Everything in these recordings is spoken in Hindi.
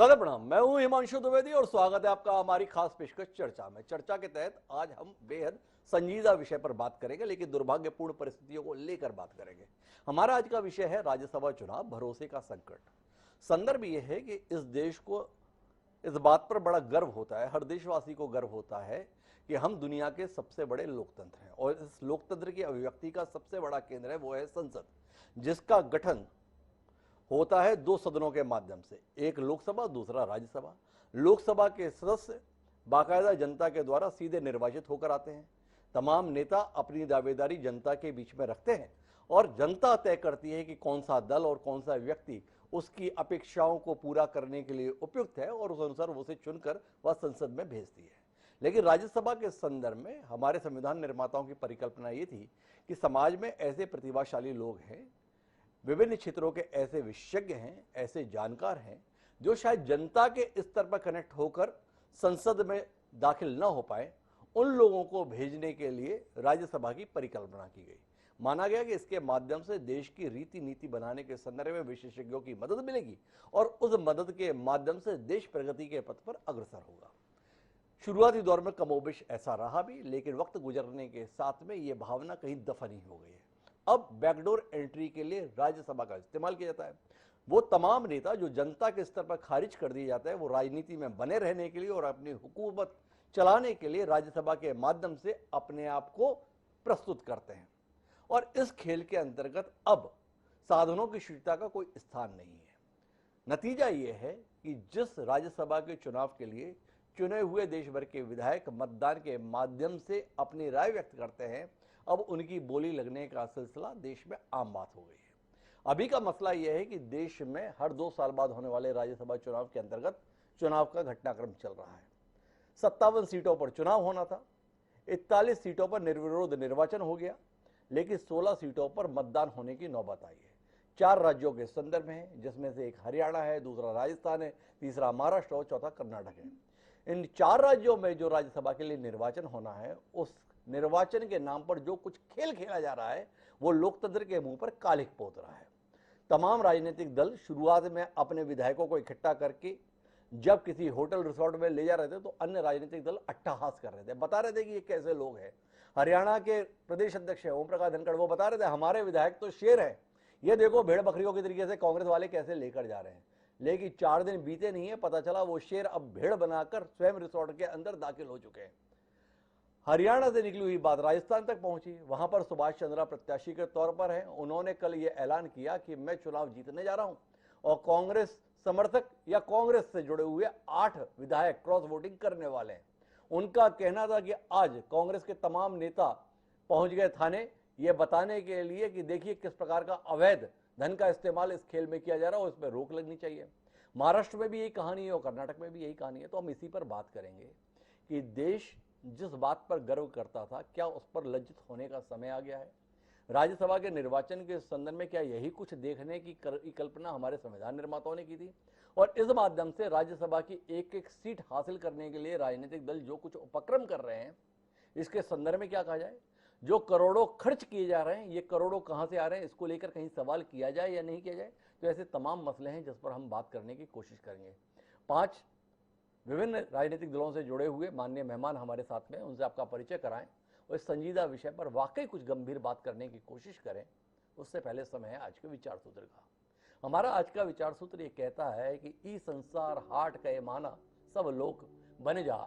सादर प्रणाम। मैं हूं हिमांशु द्विवेदी और स्वागत है आपका हमारी खास पेशकश चर्चा में। चर्चा के तहत आज हम बेहद संजीदा विषय पर बात करेंगे, लेकिन दुर्भाग्यपूर्ण परिस्थितियों को लेकर बात करेंगे। हमारा आज का विषय है राज्यसभा चुनाव, भरोसे का संकट। संदर्भ यह है कि इस देश को इस बात पर बड़ा गर्व होता है, हर देशवासी को गर्व होता है कि हम दुनिया के सबसे बड़े लोकतंत्र हैं और इस लोकतंत्र की अभिव्यक्ति का सबसे बड़ा केंद्र है वो है संसद, जिसका गठन होता है दो सदनों के माध्यम से, एक लोकसभा दूसरा राज्यसभा। लोकसभा के सदस्य बाकायदा जनता के द्वारा सीधे निर्वाचित होकर आते हैं। तमाम नेता अपनी दावेदारी जनता के बीच में रखते हैं और जनता तय करती है कि कौन सा दल और कौन सा व्यक्ति उसकी अपेक्षाओं को पूरा करने के लिए उपयुक्त है और उस अनुसार उसे चुनकर वह संसद में भेजती है। लेकिन राज्यसभा के संदर्भ में हमारे संविधान निर्माताओं की परिकल्पना ये थी कि समाज में ऐसे प्रतिभाशाली लोग हैं, विभिन्न क्षेत्रों के ऐसे विशेषज्ञ हैं, ऐसे जानकार हैं जो शायद जनता के स्तर पर कनेक्ट होकर संसद में दाखिल न हो पाए, उन लोगों को भेजने के लिए राज्यसभा की परिकल्पना की गई। माना गया कि इसके माध्यम से देश की रीति नीति बनाने के संदर्भ में विशेषज्ञों की मदद मिलेगी और उस मदद के माध्यम से देश प्रगति के पथ पर अग्रसर होगा। शुरुआती दौर में कमोबेश ऐसा रहा भी, लेकिन वक्त गुजरने के साथ में यह भावना कहीं दफन ही हो गई है। अब बैकडोर एंट्री के लिए राज्यसभा का इस्तेमाल किया जाता है। वो तमाम नेता जो जनता के स्तर पर खारिज कर दिए जाते हैं, वो राजनीति में बने रहने के लिए और अपनी हुकूमत चलाने के लिए राज्यसभा के माध्यम से अपने आप को प्रस्तुत करते हैं। और इस खेल के अंतर्गत अब साधनों की शुचिता का कोई स्थान नहीं है। नतीजा यह है कि जिस राज्यसभा के चुनाव के लिए चुने हुए देश भर के विधायक मतदान के माध्यम से अपनी राय व्यक्त करते हैं, अब उनकी बोली लगने का सिलसिला देश में आम बात हो गई है। अभी का मसला यह है कि देश में हर 2 साल बाद होने वाले राज्यसभा चुनाव के अंतर्गत चुनाव का घटनाक्रम चल रहा है। 57 सीटों पर चुनाव होना था, 41 सीटों पर निर्विरोध निर्वाचन हो गया, लेकिन 16 सीटों पर मतदान होने की नौबत आई है। 4 राज्यों के संदर्भ में है, जिसमें से एक हरियाणा है, दूसरा राजस्थान है, तीसरा महाराष्ट्र और चौथा कर्नाटक है। इन 4 राज्यों में जो राज्यसभा के लिए निर्वाचन होना है, उस निर्वाचन के नाम पर जो कुछ खेल खेला जा रहा है वो लोकतंत्र के मुंह पर कालिक पोत रहा है। तमाम राजनीतिक दल शुरुआत में अपने विधायकों को इकट्ठा करके जब किसी होटल रिसोर्ट में ले जा रहे थे तो अन्य राजनीतिक दल अट्टहास कर रहे थे, बता रहे थे कि ये कैसे लोग हैं। हरियाणा के प्रदेश अध्यक्ष ओम प्रकाश धनखड़ वो बता रहे थे हमारे विधायक तो शेर हैं, ये देखो भेड़ बकरियों के तरीके से कांग्रेस वाले कैसे लेकर जा रहे हैं। लेकिन 4 दिन बीते नहीं है, पता चला वो शेर अब भेड़ बनाकर स्वयं रिसोर्ट के अंदर दाखिल हो चुके हैं। हरियाणा से निकली हुई बात राजस्थान तक पहुंची, वहां पर सुभाष चंद्रा प्रत्याशी के तौर पर हैं। उन्होंने कल यह ऐलान किया कि मैं चुनाव जीतने जा रहा हूं और कांग्रेस समर्थक या कांग्रेस से जुड़े हुए 8 विधायक क्रॉस वोटिंग करने वाले हैं। उनका कहना था कि आज कांग्रेस के तमाम नेता पहुंच गए थाने ये बताने के लिए कि देखिए किस प्रकार का अवैध धन का इस्तेमाल इस खेल में किया जा रहा है और इस पर रोक लगनी चाहिए। महाराष्ट्र में भी यही कहानी है और कर्नाटक में भी यही कहानी है। तो हम इसी पर बात करेंगे कि देश जिस बात पर गर्व करता था, क्या उस पर लज्जित होने का समय आ गया है? राज्यसभा के निर्वाचन के संदर्भ में क्या यही कुछ देखने की कल्पना हमारे संविधान निर्माताओं ने की थी? और इस माध्यम से राज्यसभा की एक एक सीट हासिल करने के लिए राजनीतिक दल जो कुछ उपक्रम कर रहे हैं, इसके संदर्भ में क्या कहा जाए? जो करोड़ों खर्च किए जा रहे हैं, ये करोड़ों कहां से आ रहे हैं, इसको लेकर कहीं सवाल किया जाए या नहीं किया जाए? तो ऐसे तमाम मसले हैं जिस पर हम बात करने की कोशिश करेंगे। 5 विभिन्न राजनीतिक दलों से जुड़े हुए माननीय मेहमान हमारे साथ में, उनसे आपका परिचय कराएं और इस संजीदा विषय पर वाकई कुछ गंभीर बात करने की कोशिश करें। उससे पहले समय है आज के विचार सूत्र का। हमारा आज का विचार सूत्र ये कहता है कि ई संसार हाट कहे माना सब लोग बने जा,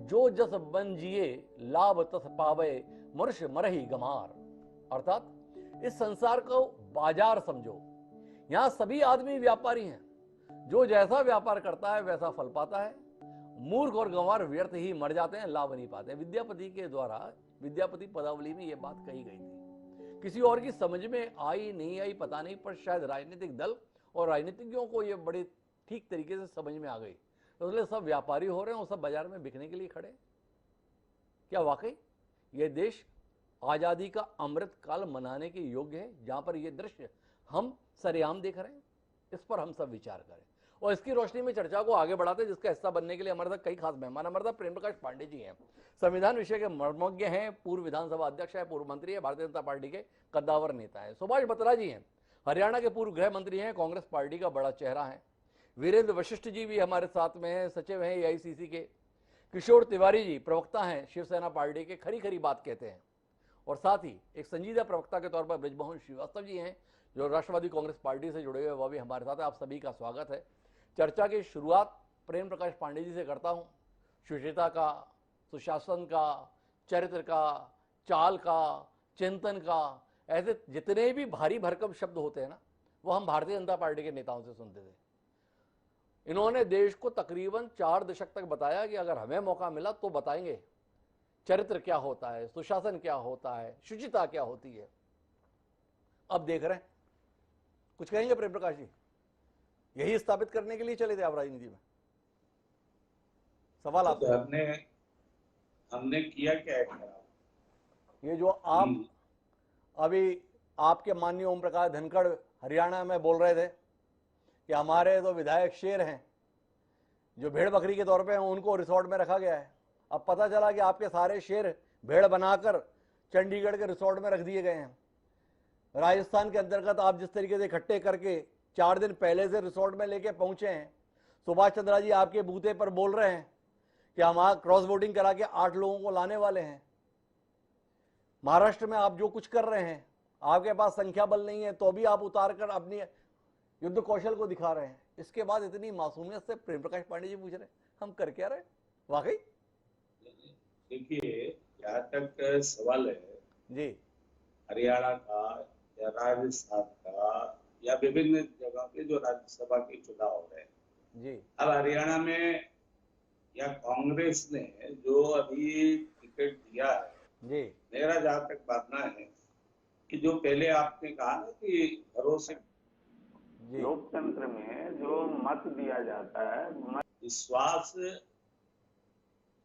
जो जस बन जिए लाभ तस पावे मनुष्य मरही गमार। अर्थात इस संसार को बाजार समझो, यहां सभी आदमी व्यापारी हैं, जो जैसा व्यापार करता है वैसा फल पाता है। मूर्ख और गंवार व्यर्थ ही मर जाते हैं, लाभ नहीं पाते। विद्यापति के द्वारा विद्यापति पदावली में यह बात कही गई थी। किसी और की समझ में आई नहीं आई पता नहीं, पर शायद राजनीतिक दल और राजनीतिज्ञों को यह बड़े ठीक तरीके से समझ में आ गई। इसलिए सब व्यापारी हो रहे हैं और सब बाजार में बिकने के लिए खड़े। क्या वाकई यह देश आजादी का अमृत काल मनाने के योग्य है, जहां पर यह दृश्य हम सरेआम देख रहे हैं? इस पर हम सब विचार करें और इसकी रोशनी में चर्चा को आगे बढ़ाते हैं, जिसका हिस्सा बनने के लिए हमारे साथ कई खास मेहमान। हमारे साथ प्रेम प्रकाश पांडे जी हैं, संविधान विषय के मर्मज्ञ हैं, पूर्व विधानसभा अध्यक्ष है, पूर्व मंत्री है, भारतीय जनता पार्टी के कद्दावर नेता है। सुभाष बत्रा जी हैं, हरियाणा के पूर्व गृह मंत्री हैं, कांग्रेस पार्टी का बड़ा चेहरा है। वीरेंद्र वशिष्ठ जी भी हमारे साथ में हैं, सचिव हैं एआईसीसी के। किशोर तिवारी जी प्रवक्ता हैं शिवसेना पार्टी के, खरी खरी बात कहते हैं। और साथ ही एक संजीदा प्रवक्ता के तौर पर ब्रजमोहन श्रीवास्तव जी हैं, जो राष्ट्रवादी कांग्रेस पार्टी से जुड़े हुए, वह भी हमारे साथ है। आप सभी का स्वागत है। चर्चा की शुरुआत प्रेम प्रकाश पांडे जी से करता हूं। सुचिता का, सुशासन का, चरित्र का, चाल का, चिंतन का, ऐसे जितने भी भारी भरकम शब्द होते हैं ना, वो हम भारतीय जनता पार्टी के नेताओं से सुनते थे। इन्होंने देश को तकरीबन 4 दशक तक बताया कि अगर हमें मौका मिला तो बताएंगे चरित्र क्या होता है, सुशासन क्या होता है, शुचिता क्या होती है। अब देख रहे हैं, कुछ कहेंगे प्रेम प्रकाश जी? यही स्थापित करने के लिए चले थे आप राजनीति में? सवाल आपसे। हमने किया क्या है? ये जो आप अभी आपके माननीय ओम प्रकाश धनखड़ हरियाणा में बोल रहे थे कि हमारे तो विधायक शेर हैं, जो भेड़ बकरी के तौर पे हैं, उनको रिसोर्ट में रखा गया है। अब पता चला कि आपके सारे शेर भेड़ बनाकर चंडीगढ़ के रिसोर्ट में रख दिए गए हैं। राजस्थान के अंतर्गत आप जिस तरीके से इकट्ठे करके 4 दिन पहले से रिसोर्ट में लेके पहुंचे हैं, सुभाष चंद्रा जी आपके बूथे पर बोल रहे हैं कि हम क्रॉस वोटिंग करा के 8 लोगों को लाने वाले हैं। महाराष्ट्र में आप जो कुछ कर रहे हैं, आपके पास संख्या बल नहीं है तो भी आप उतार कर अपनी युद्ध कौशल को दिखा रहे हैं। इसके बाद इतनी मासूमियत से प्रेम प्रकाश पांडे जी पूछ रहे हैं हम कर क्या रहे? वाकई देखिए, जहाँ तक सवाल है जी, हरियाणा का या राजस्थान का या विभिन्न जगह पे जो राज्यसभा के चुनाव हो रहे हैं जी, अब हरियाणा में या कांग्रेस ने जो अभी टिकट दिया है जी, मेरा जहाँ तक मानना है कि जो पहले आपने कहा ना कि भरोसे, लोकतंत्र में जो मत दिया जाता है, मत विश्वास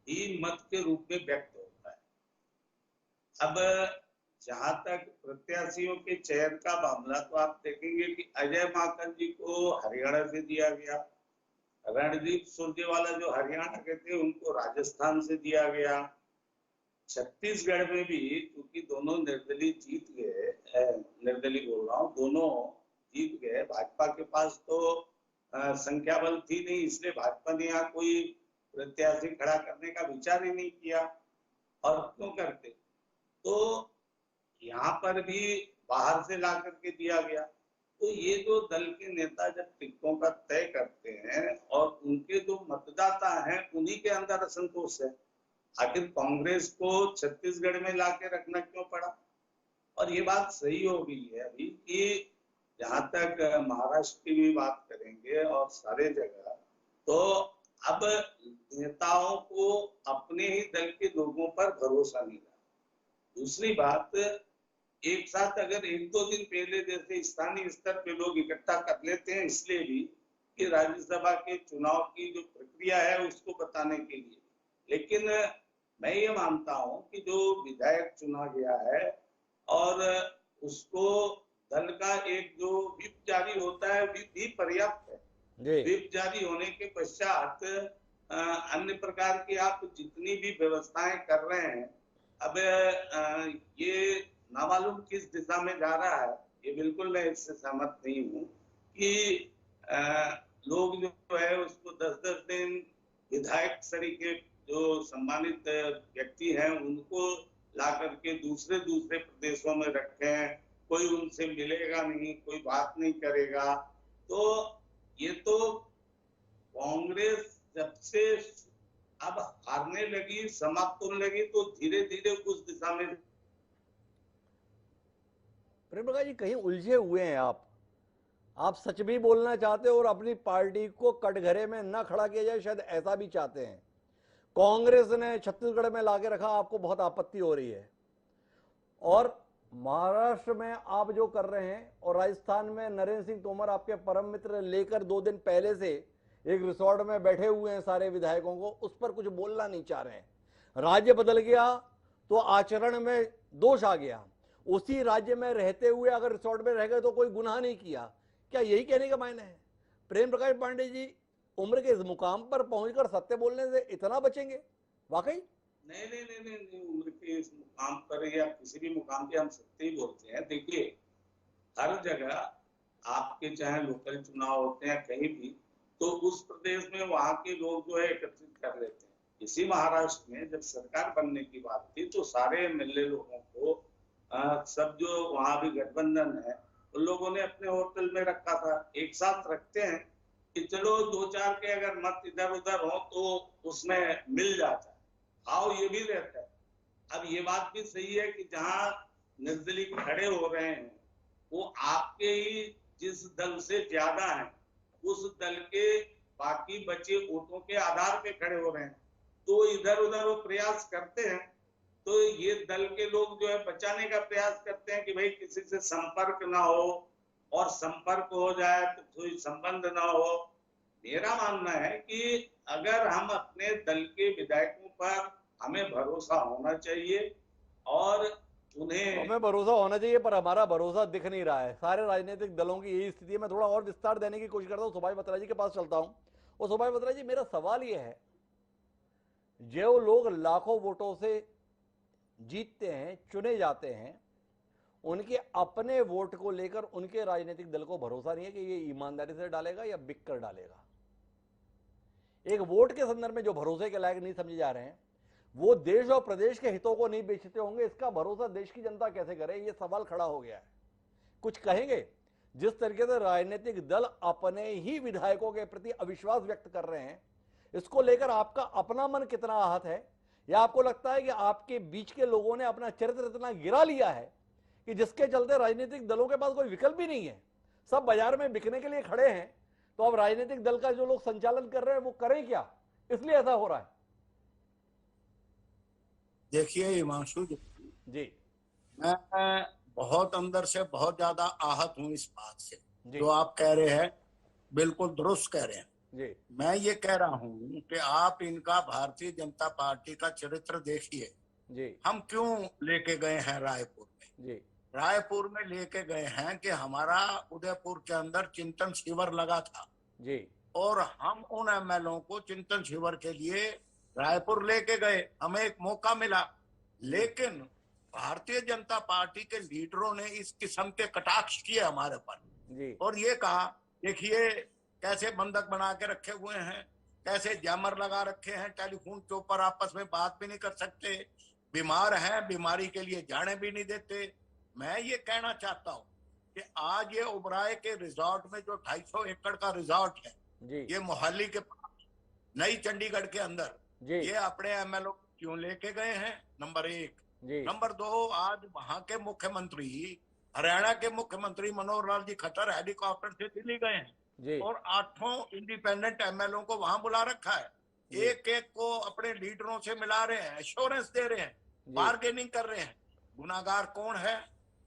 ही मत के रूप में व्यक्त होता है। अब जहां तक प्रत्याशियों के चयन का मामला, तो आप देखेंगे कि अजय माकन जी को हरियाणा से दिया गया, रणदीप सुरजेवाला जो हरियाणा के थे उनको राजस्थान से दिया गया। छत्तीसगढ़ में भी क्योंकि दोनों निर्दलीय जीत गए, निर्दलीय बोल रहा हूँ, दोनों जीत गए। भाजपा के पास तो संख्या बल थी नहीं, इसलिए भाजपा ने यहाँ कोई प्रत्याशी खड़ा करने का विचार ही नहीं किया। और क्यों करते? तो यहाँ पर भी बाहर से ला करके दिया गया। तो ये जो दल के नेता जब टिकटों का तय करते हैं और उनके जो मतदाता हैं उन्हीं के अंदर असंतोष है, आखिर कांग्रेस को छत्तीसगढ़ में ला के रखना क्यों पड़ा? और ये बात सही हो गई है अभी कि जहां तक महाराष्ट्र की भी बात करेंगे और सारे जगह, तो अब नेताओं को अपने ही दल के लोगों पर भरोसा नहीं रहा। दूसरी बात, एक साथ अगर 1-2 दिन पहले जैसे स्थानीय स्तर पे लोग इकट्ठा कर लेते हैं, इसलिए भी कि राज्यसभा के चुनाव की जो प्रक्रिया है उसको बताने के लिए। लेकिन मैं ये मानता हूं कि जो विधायक चुना गया है और उसको दल का एक जो व्हिप जारी होता है भी पर्याप्त है। व्हिप जारी होने के पश्चात अन्य प्रकार की आप जितनी भी व्यवस्थाएं कर रहे हैं, अब ये नामालूम किस दिशा में जा रहा है, ये बिल्कुल मैं इससे सहमत नहीं हूँ कि लोग जो है उसको 10-10 दिन विधायक श्रेणी के जो सम्मानित व्यक्ति हैं उनको ला करके दूसरे प्रदेशों में रखे हैं, कोई उनसे मिलेगा नहीं, कोई बात नहीं करेगा। तो ये तो कांग्रेस जब से अब हारने लगी, समाप्त होने लगी, तो धीरे धीरे उस दिशा में। प्रेम प्रकाश जी कहीं उलझे हुए हैं आप सच भी बोलना चाहते हो और अपनी पार्टी को कटघरे में न खड़ा किया जाए, शायद ऐसा भी चाहते हैं। कांग्रेस ने छत्तीसगढ़ में लाके रखा, आपको बहुत आपत्ति हो रही है, और महाराष्ट्र में आप जो कर रहे हैं और राजस्थान में नरेंद्र सिंह तोमर आपके परम मित्र लेकर 2 दिन पहले से एक रिसोर्ट में बैठे हुए हैं सारे विधायकों को, उस पर कुछ बोलना नहीं चाह रहे हैं। राज्य बदल गया तो आचरण में दोष आ गया, उसी राज्य में रहते हुए अगर रिसोर्ट में रह गए तो कोई गुनाह नहीं किया, क्या यही कहने का मायने है? प्रेम प्रकाश पांडे जी उम्र के इस मुकाम पर पहुंचकर सत्य बोलने से इतना बचेंगे? वाकई नहीं, उम्र के इस मुकाम पर या किसी भी मुकाम पे हम सत्य ही बोलते हैं। देखिए, हर जगह आपके चाहे लोकल चुनाव होते हैं कहीं भी, तो उस प्रदेश में वहां के लोग जो है एकत्रित कर लेते हैं। इसी महाराष्ट्र में जब सरकार बनने की बात थी तो सारे एमएलए लोगों को सब जो वहां भी गठबंधन है उन लोगों ने अपने होटल में रखा था। एक साथ रखते हैं कि चलो 2-4 के अगर मत इधर उधर हो तो उसमें मिल जाता है, भाव ये भी रहता है। अब ये बात भी सही है कि जहां निर्दलीय खड़े हो रहे हैं वो आपके ही जिस दल से ज्यादा है उस दल के बाकी बचे वोटों के आधार पे खड़े हो रहे हैं, तो इधर उधर वो प्रयास करते हैं। तो ये दल के लोग जो है बचाने का प्रयास करते हैं कि भाई किसी से संपर्क ना हो, और संपर्क हो जाए तो कोई संबंध ना हो। मेरा मानना है कि अगर हम अपने दल के विधायकों पर हमें भरोसा होना चाहिए और उन्हें हमें भरोसा होना चाहिए, पर हमारा भरोसा दिख नहीं रहा है। सारे राजनीतिक दलों की यही स्थिति है। मैं थोड़ा और विस्तार देने की कोशिश करता हूँ, सुभाष बत्रा जी के पास चलता हूँ। और सुभाष बत्रा जी, मेरा सवाल यह है, जो लोग लाखों वोटों से जीतते हैं, चुने जाते हैं, उनके अपने वोट को लेकर उनके राजनीतिक दल को भरोसा नहीं है कि ये ईमानदारी से डालेगा या बिक कर डालेगा। एक वोट के संदर्भ में जो भरोसे के लायक नहीं समझे जा रहे हैं, वो देश और प्रदेश के हितों को नहीं बेचते होंगे। इसका भरोसा देश की जनता कैसे करे, ये सवाल खड़ा हो गया है। कुछ कहेंगे? जिस तरीके से राजनीतिक दल अपने ही विधायकों के प्रति अविश्वास व्यक्त कर रहे हैं, इसको लेकर आपका अपना मन कितना आहत है, या आपको लगता है कि आपके बीच के लोगों ने अपना चरित्र इतना गिरा लिया है कि जिसके चलते राजनीतिक दलों के पास कोई विकल्प ही नहीं है, सब बाजार में बिकने के लिए खड़े हैं। तो अब राजनीतिक दल का जो लोग संचालन कर रहे हैं वो करें क्या, इसलिए ऐसा हो रहा है? देखिए हिमांशु जी, मैं बहुत अंदर से बहुत ज्यादा आहत हूं इस बात से। जी, जो आप कह रहे हैं बिल्कुल दुरुस्त कह रहे हैं। जी, मैं ये कह रहा हूं कि आप इनका भारतीय जनता पार्टी का चरित्र देखिए। जी, हम क्यों लेके गए हैं रायपुर में? जी, रायपुर में लेके गए हैं कि हमारा उदयपुर के अंदर चिंतन शिविर लगा था जी, और हम उन एमएलओ को चिंतन शिविर के लिए रायपुर लेके गए, हमें एक मौका मिला। लेकिन भारतीय जनता पार्टी के लीडरों ने इस किस्म के कटाक्ष किए हमारे पर जी, और ये कहा, देखिए कैसे बंधक बना के रखे हुए हैं, कैसे जैमर लगा रखे हैं, टेलीफोन के ऊपर आपस में बात भी नहीं कर सकते, बीमार हैं, बीमारी के लिए जाने भी नहीं देते। मैं ये कहना चाहता हूँ कि आज ये ओबराय के रिजॉर्ट में जो 250 एकड़ का रिजॉर्ट है, जी, ये मोहाली के पास नई चंडीगढ़ के अंदर, जी, ये अपने एमएलओ क्यों लेके गए हैं? नंबर 1। जी, नंबर 2, आज वहां के मुख्यमंत्री, हरियाणा के मुख्यमंत्री मनोहर लाल जी खट्टर हेलीकॉप्टर से दिल्ली गए हैं जी, और 8 इंडिपेंडेंट एमएलओ को वहां बुला रखा है। जी, एक एक को अपने लीडरों से मिला रहे हैं, एश्योरेंस दे रहे हैं, जी, बार्गेनिंग कर रहे हैं। गुनाहगार कौन है?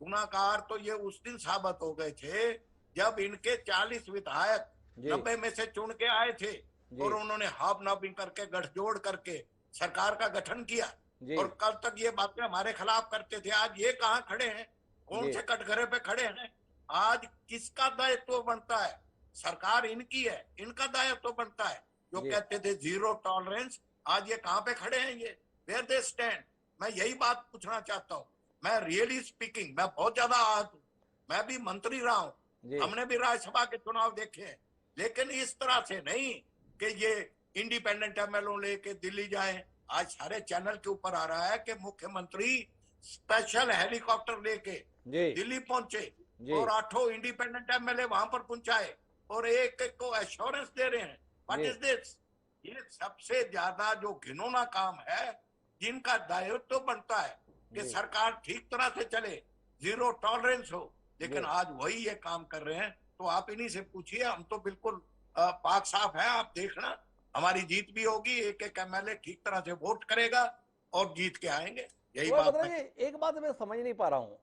गुनाहगार तो ये उस दिन साबित हो गए थे जब इनके 40 विधायक जी, 90 में से चुन के आए थे जी, और उन्होंने हाबनाबिंग करके गठजोड़ करके सरकार का गठन किया जी, और कल तक ये बातें हमारे खिलाफ करते थे। आज ये कहाँ खड़े हैं? कौन जी, से कटघरे पे खड़े हैं? आज किसका दायित्व बनता है? सरकार इनकी है, इनका दायित्व बनता है। जो जी, कहते थे जीरो टॉलरेंस, आज ये कहाँ पे खड़े हैं? ये वेयर दे स्टैंड? मैं यही बात पूछना चाहता हूँ। मैं रियली स्पीकिंग, मैं बहुत ज्यादा आहत हूँ। मैं भी मंत्री रहा हूँ, जी, हमने भी राज्यसभा के चुनाव देखे हैं, लेकिन इस तरह से नहीं कि ये इंडिपेंडेंट एमएलओ लेके दिल्ली जाएं। आज सारे चैनल के ऊपर आ रहा है कि मुख्यमंत्री स्पेशल हेलीकॉप्टर लेके जी, दिल्ली पहुंचे जी, और 8 इंडिपेंडेंट एमएलए वहां पर पहुंचाए और एक एक को एश्योरेंस दे रहे हैं। What ji, is this? ये सबसे ज्यादा जो घिनौना काम है, जिनका दायित्व बनता है कि जी, सरकार ठीक तरह से चले, जीरो टॉलरेंस हो, लेकिन जी। आज वही ये काम कर रहे हैं। तो आप इन्हीं से पूछिए, हम तो बिल्कुल पाक साफ है। आप देखना, हमारी जीत भी होगी, एक एक एमएलए ठीक तरह से वोट करेगा और जीत के आएंगे। यही तो बात बताइए, एक बात मैं समझ नहीं पा रहा हूं,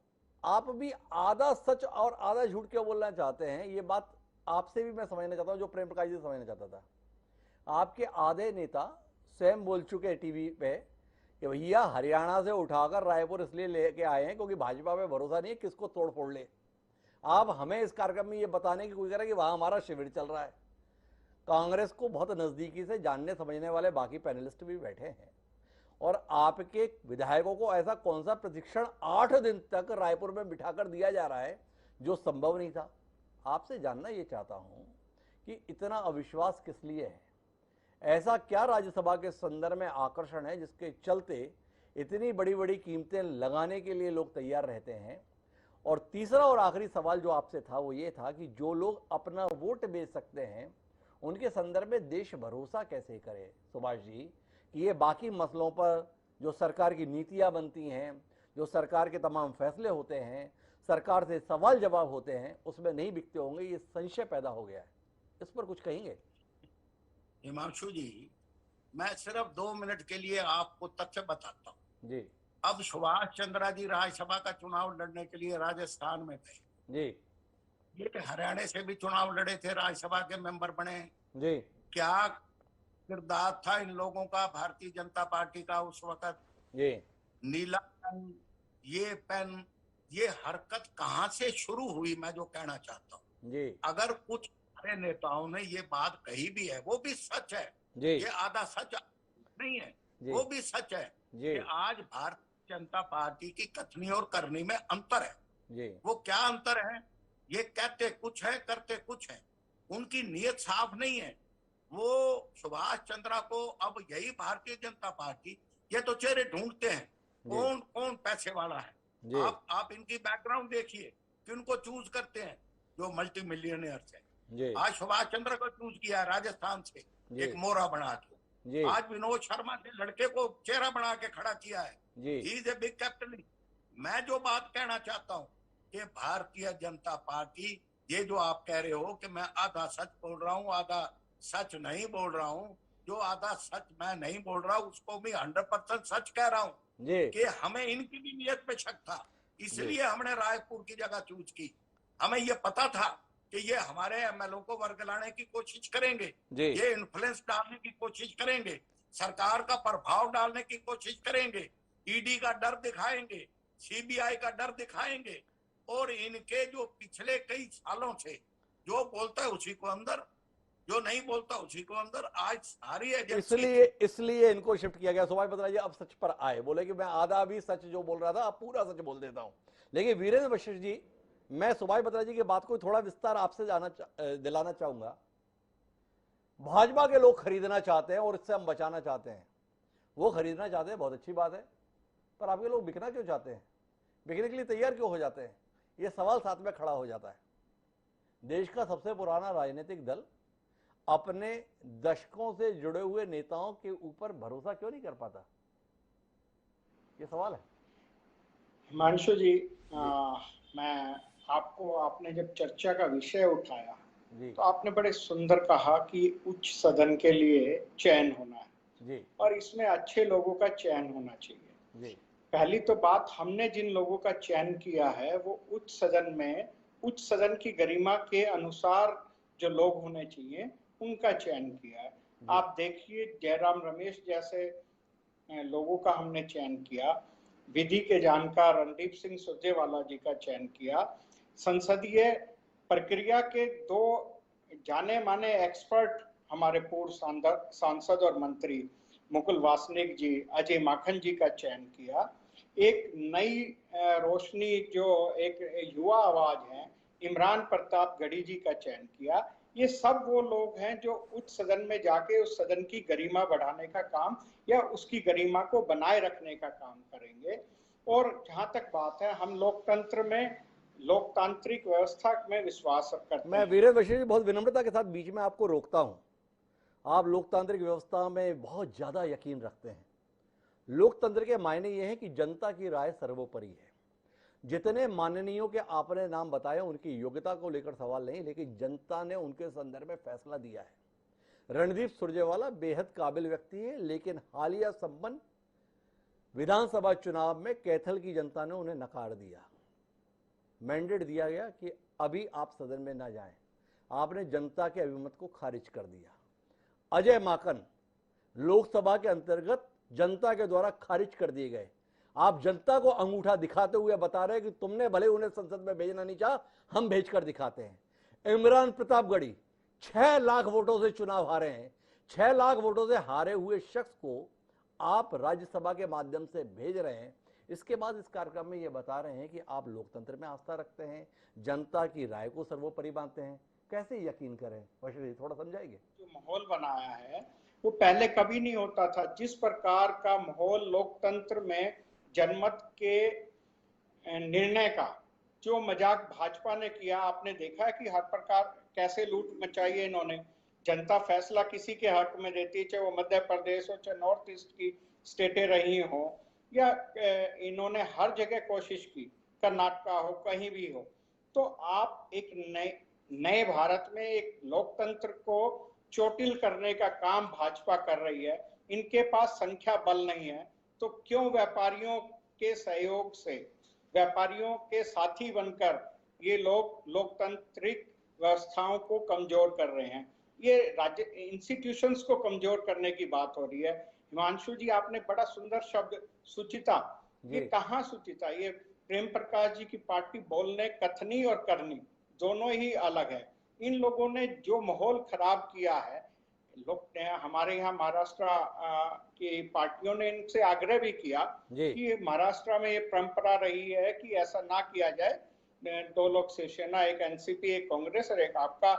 आप भी आधा सच और आधा झूठ क्यों बोलना चाहते हैं? ये बात आपसे भी मैं समझना चाहता हूं, जो प्रेम प्रकाश जी समझना चाहता था। आपके आधे नेता स्वयं बोल चुके हैं टीवी पे कि भैया हरियाणा से उठाकर रायपुर इसलिए लेके आए हैं क्योंकि भाजपा पे भरोसा नहीं है, किसको तोड़ फोड़ ले। आप हमें इस कार्यक्रम में ये बताने की कोशिश करें कि वहां हमारा शिविर चल रहा है। कांग्रेस को बहुत नजदीकी से जानने समझने वाले बाकी पैनलिस्ट भी बैठे हैं, और आपके विधायकों को ऐसा कौन सा प्रशिक्षण 8 दिन तक रायपुर में बिठाकर दिया जा रहा है जो संभव नहीं था? आपसे जानना ये चाहता हूं कि इतना अविश्वास किस लिए है, ऐसा क्या राज्यसभा के संदर्भ में आकर्षण है जिसके चलते इतनी बड़ी बड़ी कीमतें लगाने के लिए लोग तैयार रहते हैं। और तीसरा और आखिरी सवाल जो आपसे था वो ये था कि जो लोग अपना वोट बेच सकते हैं उनके संदर्भ में देश भरोसा कैसे करे सुभाष जी, कि ये बाकी मसलों पर जो सरकार की नीतियां बनती हैं, जो सरकार के तमाम फैसले होते हैं, सरकार से सवाल जवाब होते हैं, उसमें नहीं बिकते होंगे। ये संशय पैदा हो गया है, इस पर कुछ कहेंगे? हिमांशु जी, मैं सिर्फ 2 मिनट के लिए आपको तथ्य बताता हूँ जी अब सुभाष चंद्रा जी राज्यसभा का चुनाव लड़ने के लिए राजस्थान में गए। जी ये हरियाणा से भी चुनाव लड़े थे, राज्यसभा के मेंबर बने। जी क्या किरदार था इन लोगों का, भारतीय जनता पार्टी का उस वक्त? जी नीला पेन, ये पेन, ये हरकत कहां से शुरू हुई, मैं जो कहना चाहता हूँ। जी अगर कुछ हमारे नेताओं ने ये बात कही भी है, वो भी सच है, जी ये आधा सच नहीं है, जी वो भी सच है जी कि आज भारतीय जनता पार्टी की कथनी और करनी में अंतर है। जी वो क्या अंतर है? ये कहते कुछ है, करते कुछ है। उनकी नीयत साफ नहीं है। वो सुभाष चंद्रा को अब यही भारतीय जनता पार्टी, ये तो चेहरे ढूंढते हैं कौन कौन पैसे वाला है। जी आप इनकी बैकग्राउंड देखिए कि उनको चूज करते हैं जो मल्टी मिलियनियर्स है। जी आज सुभाष चंद्र को चूज किया राजस्थान से जी एक मोहरा बना के। जी आज विनोद शर्मा के लड़के को चेहरा बना के खड़ा किया है। जी he is a big capitalist. मैं जो बात कहना चाहता हूँ कि भारतीय जनता पार्टी, ये जो आप कह रहे हो कि मैं आधा सच बोल रहा हूँ, आधा सच नहीं बोल रहा हूँ, जो आधा सच मैं नहीं बोल रहा हूँ उसको भी 100% सच कह रहा हूँ जी कि हमें इनकी भी नीयत पे शक था, इसलिए हमने रायपुर की जगह चूज की। हमें ये पता था कि ये हमारे एमएलओ को वर्गलाने की कोशिश करेंगे, जी ये इन्फ्लुएंस डालने की कोशिश करेंगे, सरकार का प्रभाव डालने की कोशिश करेंगे, ईडी का डर दिखाएंगे, सीबीआई का डर दिखाएंगे। और इनके जो पिछले कई सालों से जो बोलता है उसी को अंदर, जो नहीं बोलता उसी को अंदर। आज सारी एजेंसी इसलिए इनको शिफ्ट किया गया। सुभाष बत्रा जी अब सच पर आए, बोले कि मैं आधा भी सच जो बोल रहा था अब पूरा सच बोल देता हूं। लेकिन वीरेंद्र वशिष्ठ जी, मैं सुभाष बत्रा जी की बात को थोड़ा विस्तार आपसे दिलाना चाहूंगा। भाजपा के लोग खरीदना चाहते हैं और इससे हम बचाना चाहते हैं। वो खरीदना चाहते हैं, बहुत अच्छी बात है, पर आपके लोग बिकना क्यों चाहते हैं? बिकने के लिए तैयार क्यों हो जाते हैं? ये सवाल साथ में खड़ा हो जाता है। देश का सबसे पुराना राजनीतिक दल अपने दशकों से जुड़े हुए नेताओं के ऊपर भरोसा क्यों नहीं कर पाता? ये सवाल है। हिमांशु जी, मैं आपको, आपने जब चर्चा का विषय उठाया जी तो आपने बड़े सुंदर कहा कि उच्च सदन के लिए चयन होना है जी और इसमें अच्छे लोगों का चयन होना चाहिए। जी पहली तो बात, हमने जिन लोगों का चयन किया है वो उच्च सदन में, उच्च सदन की गरिमा के अनुसार जो लोग होने चाहिए उनका चयन किया है। आप देखिए, जयराम रमेश जैसे लोगों का हमने चयन किया, विधि के जानकार रणदीप सिंह सुरजेवाला जी का चयन किया, संसदीय प्रक्रिया के 2 जाने माने एक्सपर्ट हमारे पूर्व सांसद और मंत्री मुकुल वासनिक जी, अजय माखन जी का चयन किया, एक नई रोशनी जो एक युवा आवाज है इमरान प्रताप गढ़ी जी का चयन किया। ये सब वो लोग हैं जो उच्च सदन में जाके उस सदन की गरिमा बढ़ाने का काम या उसकी गरिमा को बनाए रखने का काम करेंगे। और जहां तक बात है, हम लोकतंत्र में, लोकतांत्रिक व्यवस्था में विश्वास करते मैं हैं। वीरेंद्र वशिष्ठ जी बहुत विनम्रता के साथ बीच में आपको रोकता हूं। आप लोकतांत्रिक व्यवस्था में बहुत ज्यादा यकीन रखते हैं। लोकतंत्र के मायने ये हैं कि जनता की राय सर्वोपरि है। जितने माननीयों के आपने नाम बताए उनकी योग्यता को लेकर सवाल नहीं, लेकिन जनता ने उनके संदर्भ में फैसला दिया है। रणदीप सुरजेवाला बेहद काबिल व्यक्ति है, लेकिन हालिया संपन्न विधानसभा चुनाव में कैथल की जनता ने उन्हें नकार दिया। मैंडेट दिया गया कि अभी आप सदन में ना जाएं। आपने जनता के अभिमत को खारिज कर दिया। अजय माकन लोकसभा के अंतर्गत जनता के द्वारा खारिज कर दिए गए। आप जनता को अंगूठा दिखाते हुए बता रहे हैं कि तुमने भले उन्हें संसद में भेजना नहीं चाहा, हम भेजकर दिखाते हैं। इमरान प्रतापगढ़ी 6 लाख वोटों से चुनाव हारे हैं। 6 लाख वोटों से हारे हुए शख्स को आप राज्यसभा के माध्यम से भेज रहे हैं। इसके बाद इस कार्यक्रम में ये बता रहे हैं कि आप लोकतंत्र में आस्था रखते हैं, जनता की राय को सर्वोपरि मानते हैं। कैसे यकीन करें? वशिष्ठ जी थोड़ा समझाएंगे? जो माहौल बनाया है वो पहले कभी नहीं होता था। जिस प्रकार का माहौल लोकतंत्र में जनमत के निर्णय का जो मजाक भाजपा ने किया, आपने देखा है कि हर प्रकार कैसे लूट मचाई है इन्होंने। जनता फैसला किसी के हक में देती है, चाहे वो मध्य प्रदेश हो, चाहे नॉर्थ ईस्ट की स्टेटें रही हो, या इन्होंने हर जगह कोशिश की, कर्नाटका हो, कहीं भी हो। तो आप एक नए भारत में एक लोकतंत्र को चोटिल करने का काम भाजपा कर रही है। इनके पास संख्या बल नहीं है, तो क्यों व्यापारियों के सहयोग से, व्यापारियों के साथी बनकर ये लोग लोकतांत्रिक व्यवस्थाओं को कमजोर कर रहे हैं। ये राज्य इंस्टीट्यूशंस को कमजोर करने की बात हो रही है। हिमांशु जी, आपने बड़ा सुंदर शब्द सुचिता, ये कहाँ सुचिता? ये प्रेम प्रकाश जी की पार्टी बोलने, कथनी और करनी दोनों ही अलग है। इन लोगों ने जो माहौल खराब किया है, लोग हमारे यहाँ महाराष्ट्र की पार्टियों ने इनसे आग्रह भी किया कि महाराष्ट्र में ये परंपरा रही है कि ऐसा ना किया जाए, 2 लोग शिवसेना, एक एनसीपी, एक कांग्रेस और एक आपका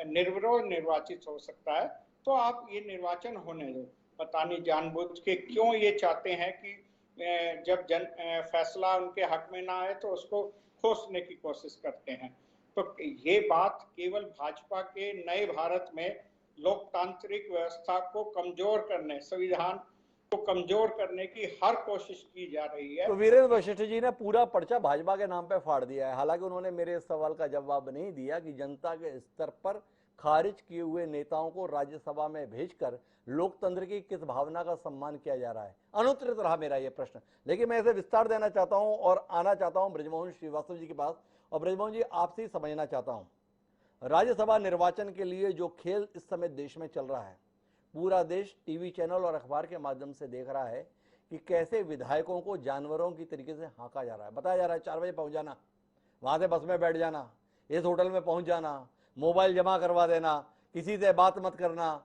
निर्विरोध निर्वाचित हो सकता है, तो आप ये निर्वाचन होने दो। पता नहीं जानबूझ के क्यों ये चाहते हैं कि जब फैसला उनके हक में ना आए तो उसको खोसने की कोशिश करते हैं। तो ये बात केवल भाजपा के नए भारत में लोकतांत्रिक व्यवस्था को कमजोर करने, संविधान को कमजोर करने की हर कोशिश की जा रही है। तो वीरेंद्र वशिष्ठ जी ने पूरा पर्चा भाजपा के नाम पे फाड़ दिया है। हालांकि उन्होंने मेरे इस सवाल का जवाब नहीं दिया कि जनता के स्तर पर खारिज किए हुए नेताओं को राज्यसभा में भेजकर लोकतंत्र की किस भावना का सम्मान किया जा रहा है। अनुत्तरित रहा मेरा यह प्रश्न, लेकिन मैं इसे विस्तार देना चाहता हूं और आना चाहता हूं ब्रजमोहन श्रीवास्तव जी के पास। और ब्रजमोहन जी, आपसे ही समझना चाहता हूं, राज्यसभा निर्वाचन के लिए जो खेल इस समय देश में चल रहा है, पूरा देश टीवी चैनल और अखबार के माध्यम से देख रहा है कि कैसे विधायकों को जानवरों की तरीके से हाँका जा रहा है। बताया जा रहा है 4 बजे पहुंच जाना, वहां से बस में बैठ जाना, इस होटल में पहुंच जाना, मोबाइल जमा करवा देना, किसी से बात मत करना।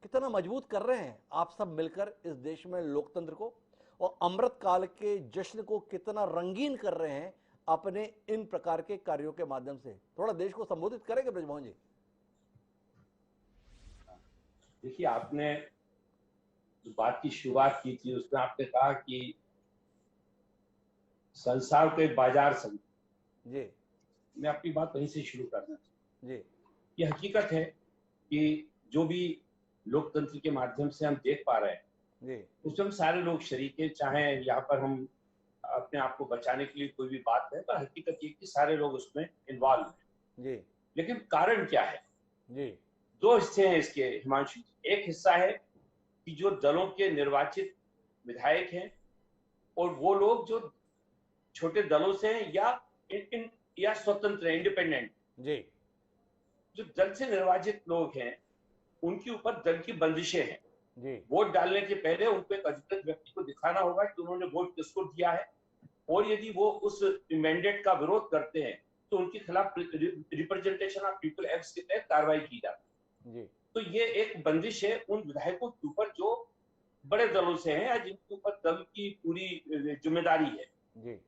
कितना मजबूत कर रहे हैं आप सब मिलकर इस देश में लोकतंत्र को, और अमृत काल के जश्न को कितना रंगीन कर रहे हैं अपने इन प्रकार के कार्यों के माध्यम से। थोड़ा देश को संबोधित करेंगे ब्रजमोहन जी? देखिए, आपने जो बात की शुरुआत की थी उसमें आपने कहा कि संसार को एक बाजार समझ। जी, मैं अपनी बात वहीं से शुरू करना चाहता जी। हूँ। ये हकीकत है कि जो भी लोकतंत्र के माध्यम से हम देख पा रहे हैं जी, उसमें हम सारे लोग शरीक हैं। चाहे यहाँ पर हम अपने आप को बचाने के लिए कोई भी बात है, पर हकीकत ये कि सारे लोग उसमें इन्वॉल्व हैं। जी, लेकिन कारण क्या है? जी, 2 हिस्से हैं इसके, हिमांशु। एक हिस्सा है कि जो दलों के निर्वाचित विधायक हैं और वो लोग जो छोटे दलों से हैं या स्वतंत्र हैं, इंडिपेंडेंट। जी, जो दल से निर्वाचित लोग हैं उनके ऊपर दल की बंदिशें हैं। जी, वोट डालने के पहले उनको एक अधिकृत व्यक्ति को दिखाना होगा कि उन्होंने वोट किसको दिया है, और यदि वो उस मैंडेट का विरोध करते हैं तो उनके खिलाफ रिप्रेजेंटेशन ऑफ पीपल एक्ट के तहत कार्रवाई की जाती है। तो ये एक बंदिश है उन विधायकों के ऊपर जो बड़े दलों से हैं या जिनके ऊपर दल की पूरी जिम्मेदारी है।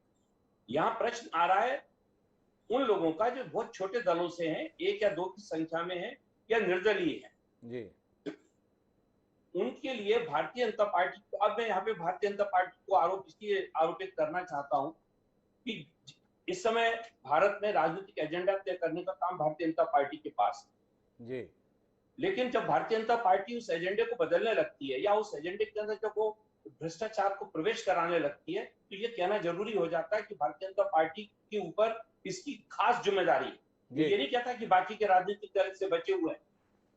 यहाँ प्रश्न आ रहा है उन लोगों का जो बहुत छोटे दलों से हैं, 1 या 2 की संख्या में है या निर्दलीय है। उनके लिए भारतीय जनता पार्टी को, अब मैं यहाँ पे भारतीय जनता पार्टी को इसलिए आरोपित करना चाहता हूँ कि इस समय भारत में राजनीतिक एजेंडा तय करने का काम भारतीय जनता पार्टी के पास है। लेकिन जब भारतीय जनता पार्टी उस एजेंडे को बदलने लगती है या उस एजेंडे के अंदर जब वो भ्रष्टाचार को प्रवेश कराने लगती है, तो ये कहना जरूरी हो जाता है कि भारतीय जनता पार्टी के ऊपर इसकी खास जिम्मेदारी है। ये नहीं कहता कि बाकी के राजनीतिक दल से बचे हुए हैं,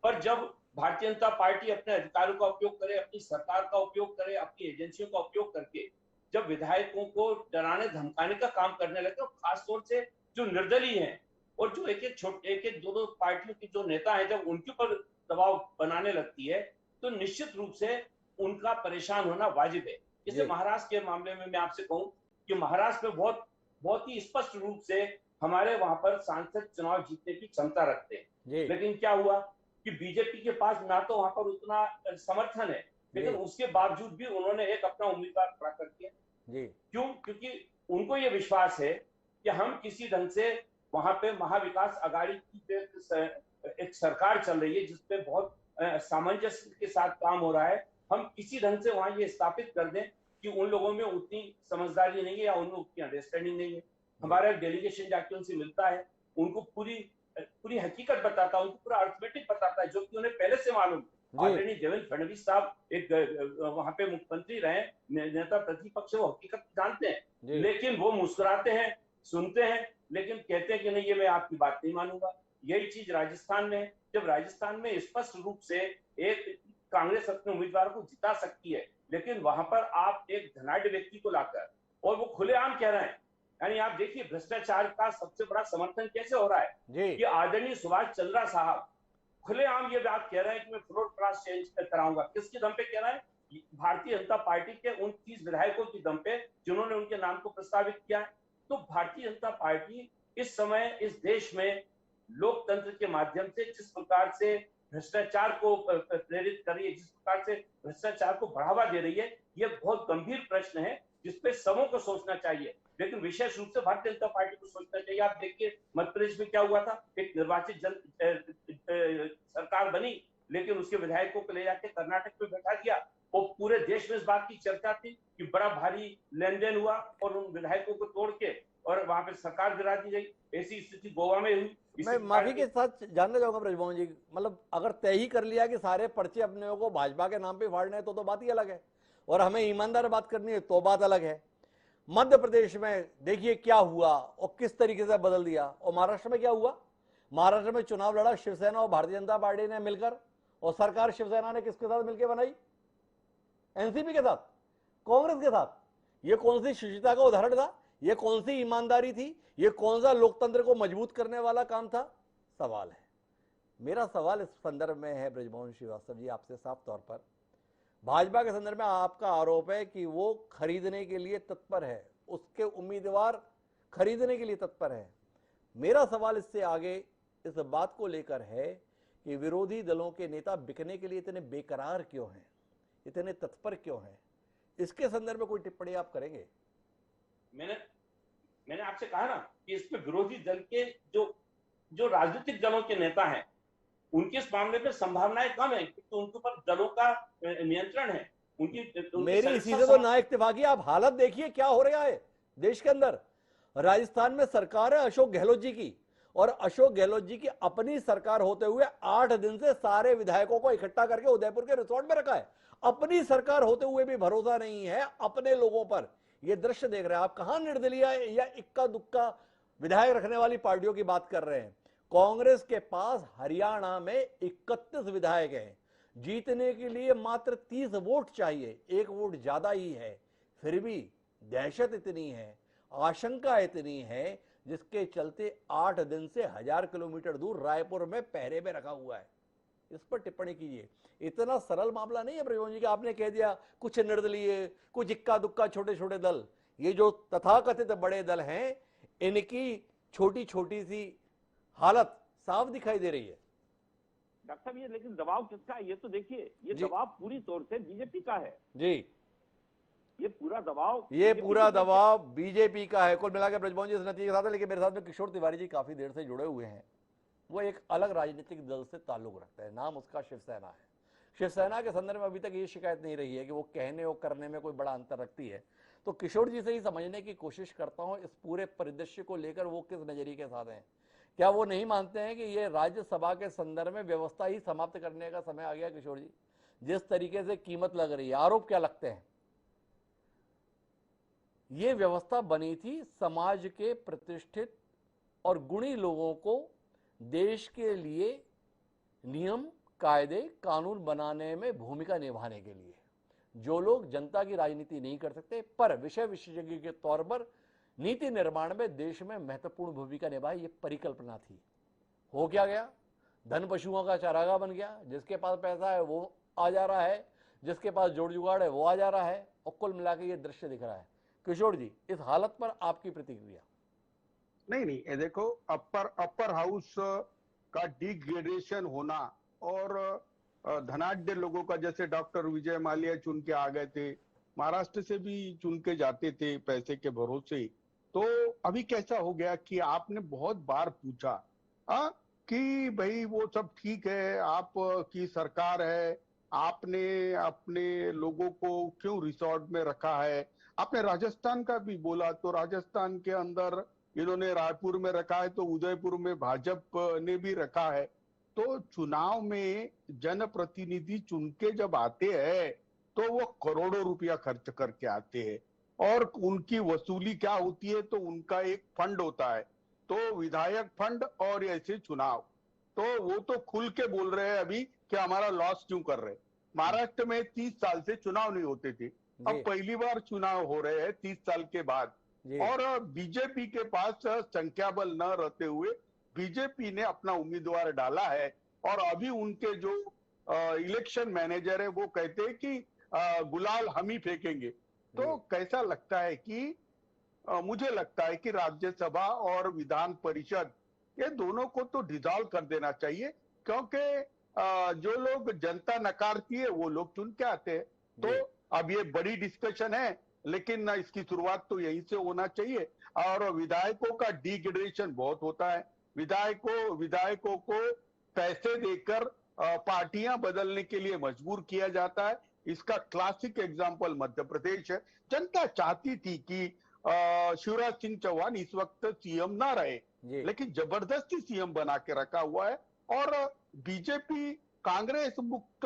पर जब भारतीय जनता पार्टी अपने अधिकारों का उपयोग करे, अपनी सरकार का उपयोग करे, अपनी एजेंसियों का उपयोग करके जब विधायकों को डराने धमकाने का काम करने लगे, खासतौर से जो निर्दलीय हैं और जो एक एक 2 पार्टियों के जो नेता हैं, जब उनके ऊपर दबाव बनाने लगती है तो निश्चित रूप से उनका परेशान होना वाजिब है। जैसे महाराष्ट्र के मामले में मैं आपसे कहूं कि महाराष्ट्र में बहुत ही स्पष्ट रूप से हमारे वहां पर सांसद चुनाव जीतने की क्षमता रखते हैं। लेकिन क्या हुआ कि बीजेपी के पास ना तो वहां पर उतना समर्थन है, लेकिन उसके बावजूद भी उन्होंने एक अपना उम्मीदवार खड़ा कर दिया। क्यों? क्योंकि उनको ये विश्वास है कि हम किसी ढंग से वहां पे महाविकास आघाड़ी की एक सरकार चल रही है जिसपे बहुत सामंजस्य के साथ काम हो रहा है। हम किसी ढंग से वहां ये स्थापित कर दें कि उन लोगों में उतनी समझदारी नहीं है या उनमें उतनी अंडरस्टैंडिंग नहीं है। हमारा डेलीगेशन जाके उनसे मिलता है, उनको पूरी हकीकत बताता है, उनको पूरा अर्थमेटिक बताता है जो कि उन्हें पहले से मालूम। आदरणीय देवेंद्र फडणवीस साहब एक वहां पे मुख्यमंत्री रहे, नेता प्रतिपक्ष, वो हकीकत जानते हैं, लेकिन वो मुस्कुराते हैं, सुनते हैं, लेकिन कहते हैं कि नहीं, ये मैं आपकी बात नहीं मानूंगा। यही चीज राजस्थान में है। जब राजस्थान में स्पष्ट रूप से एक कांग्रेस अपने उम्मीदवार को जिता सकती है, लेकिन वहां पर आप एक धनाढ़ व्यक्ति को लाकर, और वो खुलेआम कह रहे हैं, यानी आप देखिए भ्रष्टाचार का सबसे बड़ा समर्थन कैसे हो रहा है कि आदरणीय सुभाष चंद्रा साहब खुलेआम ये बात कह रहे हैं कि मैं फ्लोर क्लास चेंज कराऊंगा। किसके दम पे कह रहे हैं? भारतीय जनता पार्टी के उन 30 विधायकों के दम पे जिन्होंने उनके नाम को प्रस्तावित किया है। तो भारतीय जनता पार्टी इस समय इस देश में लोकतंत्र के माध्यम से जिस प्रकार से भ्रष्टाचार को प्रेरित कर रही है, जिस प्रकार से भ्रष्टाचार को बढ़ावा दे रही है, ये बहुत गंभीर प्रश्न है जिसपे सबों को सोचना चाहिए, लेकिन विशेष रूप से भारतीय जनता पार्टी को सोचना चाहिए। आप देखिए मध्य प्रदेश में क्या हुआ था, एक निर्वाचित सरकार बनी, लेकिन उसके विधायकों को ले जाके कर्नाटक में बैठा दिया। वो पूरे देश में इस बात की चर्चा थी कि बड़ा भारी लेन देन हुआ और उन विधायकों को तोड़ के और वहां पे सरकार गिरा दी गई। ऐसी स्थिति गोवा में हुई। मैं माफी के साथ जानना चाहूंगा ब्रजमोहन जी, मतलब अगर तय ही कर लिया कि सारे पर्चे अपने को भाजपा के नाम पे फाड़ने हैं तो बात ही अलग है, और हमें ईमानदार बात करनी है तो बात अलग है। मध्य प्रदेश में देखिए क्या हुआ और किस तरीके से बदल दिया, और महाराष्ट्र में क्या हुआ। महाराष्ट्र में चुनाव लड़ा शिवसेना और भारतीय जनता पार्टी ने मिलकर, और सरकार शिवसेना ने किसके साथ मिलकर बनाई? एनसीपी के साथ, कांग्रेस के साथ। ये कौन सी शुचिता का उदाहरण था? ये कौन सी ईमानदारी थी? ये कौन सा लोकतंत्र को मजबूत करने वाला काम था? सवाल है। मेरा सवाल इस संदर्भ में है ब्रजमोहन श्रीवास्तव जी आपसे साफ तौर पर, भाजपा के संदर्भ में आपका आरोप है कि वो खरीदने के लिए तत्पर है, उसके उम्मीदवार खरीदने के लिए तत्पर है। मेरा सवाल इससे आगे इस बात को लेकर है कि विरोधी दलों के नेता बिकने के लिए इतने बेकरार क्यों हैं, इतने तत्पर क्यों हैं? इसके संदर्भ में कोई टिप्पणी आप करेंगे? मैंने आपसे कहा ना कि इस पे विरोधी दल के जो राजनीतिक दलों के नेता हैं उनके इस मामले में संभावनाएं कम है, क्योंकि उनके ऊपर दलों का नियंत्रण है। मेरी इसी से तो ना इत्तेफाकी। आप हालत देखिए क्या हो रहा है देश के अंदर। राजस्थान में सरकार है अशोक गहलोत जी की, और अशोक गहलोत जी की अपनी सरकार होते हुए 8 दिन से सारे विधायकों को इकट्ठा करके उदयपुर के रिसोर्ट में रखा है। अपनी सरकार होते हुए भी भरोसा नहीं है अपने लोगों पर। ये दृश्य देख रहे हैं आप। कहां निर्दलीय या इक्का दुक्का विधायक रखने वाली पार्टियों की बात कर रहे हैं। कांग्रेस के पास हरियाणा में 31 विधायक हैं, जीतने के लिए मात्र 30 वोट चाहिए, 1 वोट ज्यादा ही है। फिर भी दहशत इतनी है, आशंका इतनी है, जिसके चलते 8 दिन से 1000 किलोमीटर दूर रायपुर में पहरे में रखा हुआ है। इस पर टिप्पणी कीजिए। इतना सरल मामला नहीं है ब्रजमोहन जी का। आपने कह दिया कुछ निर्दलीय, कुछ इक्का दुक्का छोटे छोटे दल। ये जो तथाकथित बड़े दल हैं, इनकी छोटी छोटी सी हालत साफ दिखाई दे रही है। डॉक्टर साहब, ये लेकिन दबाव किसका है? ये तो देखिए, ये दबाव पूरी तौर से बीजेपी का है जी। ये पूरा दबाव बीजेपी का है। कुल मिलाकर ब्रजमोहन जी इस नतीजे के साथ है। लेकिन मेरे साथ में किशोर तिवारी जी काफी देर से जुड़े हुए हैं। वो एक अलग राजनीतिक दल से ताल्लुक रखता है, नाम उसका शिवसेना है। शिवसेना के संदर्भ में अभी तक ये शिकायत नहीं रही है कि वो कहने और करने में कोई बड़ा अंतर रखती है। तो किशोर जी से ही समझने की कोशिश करता हूं इस पूरे परिदृश्य को लेकर वो किस नजरिए के साथ हैं। क्या वो नहीं मानते हैं कि ये राज्यसभा के संदर्भ में व्यवस्था ही समाप्त करने का समय आ गया? किशोर जी, जिस तरीके से कीमत लग रही है, आरोप क्या लगते हैं? ये व्यवस्था बनी थी समाज के प्रतिष्ठित और गुणी लोगों को देश के लिए नियम, कायदे, कानून बनाने में भूमिका निभाने के लिए। जो लोग जनता की राजनीति नहीं कर सकते पर विषय विशेषज्ञ के तौर पर नीति निर्माण में देश में महत्वपूर्ण भूमिका निभाए, ये परिकल्पना थी। हो क्या गया? धन पशुओं का चारागाह बन गया। जिसके पास पैसा है वो आ जा रहा है, जिसके पास जोड़ जुगाड़ है वो आ जा रहा है, और कुल मिलाकर ये दृश्य दिख रहा है। किशोर जी, इस हालत पर आपकी प्रतिक्रिया? नहीं, ये देखो, अपर हाउस का डिग्रेडेशन होना और धनाढ्य लोगों का, जैसे डॉक्टर विजय माल्या चुन के आ गए थे, महाराष्ट्र से भी चुन के जाते थे पैसे के भरोसे, तो अभी कैसा हो गया कि आपने बहुत बार पूछा कि भाई वो सब ठीक है, आप की सरकार है, आपने अपने लोगों को क्यों रिसोर्ट में रखा है। आपने राजस्थान का भी बोला, तो राजस्थान के अंदर इन्होंने रायपुर में रखा है, तो उदयपुर में भाजपा ने भी रखा है। तो चुनाव में जनप्रतिनिधि चुन के जब आते हैं तो वो करोड़ों रुपया खर्च करके आते हैं, और उनकी वसूली क्या होती है, तो उनका एक फंड होता है, तो विधायक फंड और ऐसे चुनाव। तो वो तो खुल के बोल रहे हैं अभी कि हमारा लॉस क्यों कर रहे हैं। महाराष्ट्र में 30 साल से चुनाव नहीं होते थे, अब जी पहली बार चुनाव हो रहे हैं 30 साल के बाद। जी और बीजेपी के पास संख्या बल न रहते हुए बीजेपी ने अपना उम्मीदवार डाला है, और अभी उनके जो इलेक्शन मैनेजर है वो कहते हैं कि गुलाल हम ही फेंकेंगे। तो कैसा लगता है कि मुझे लगता है कि राज्यसभा और विधान परिषद ये दोनों को तो डिसॉल्व कर देना चाहिए, क्योंकि जो लोग जनता नकारती है वो लोग चुन के आते हैं। तो अब ये बड़ी डिस्कशन है, लेकिन इसकी शुरुआत तो यहीं से होना चाहिए। और विधायकों का डिग्रेडेशन बहुत होता है, विधायकों को पैसे देकर पार्टियां बदलने के लिए मजबूर किया जाता है। इसका क्लासिक एग्जाम्पल मध्य प्रदेश है। जनता चाहती थी कि शिवराज सिंह चौहान इस वक्त सीएम ना रहे, जी लेकिन जबरदस्ती सीएम बना के रखा हुआ है। और बीजेपी कांग्रेस मुक्त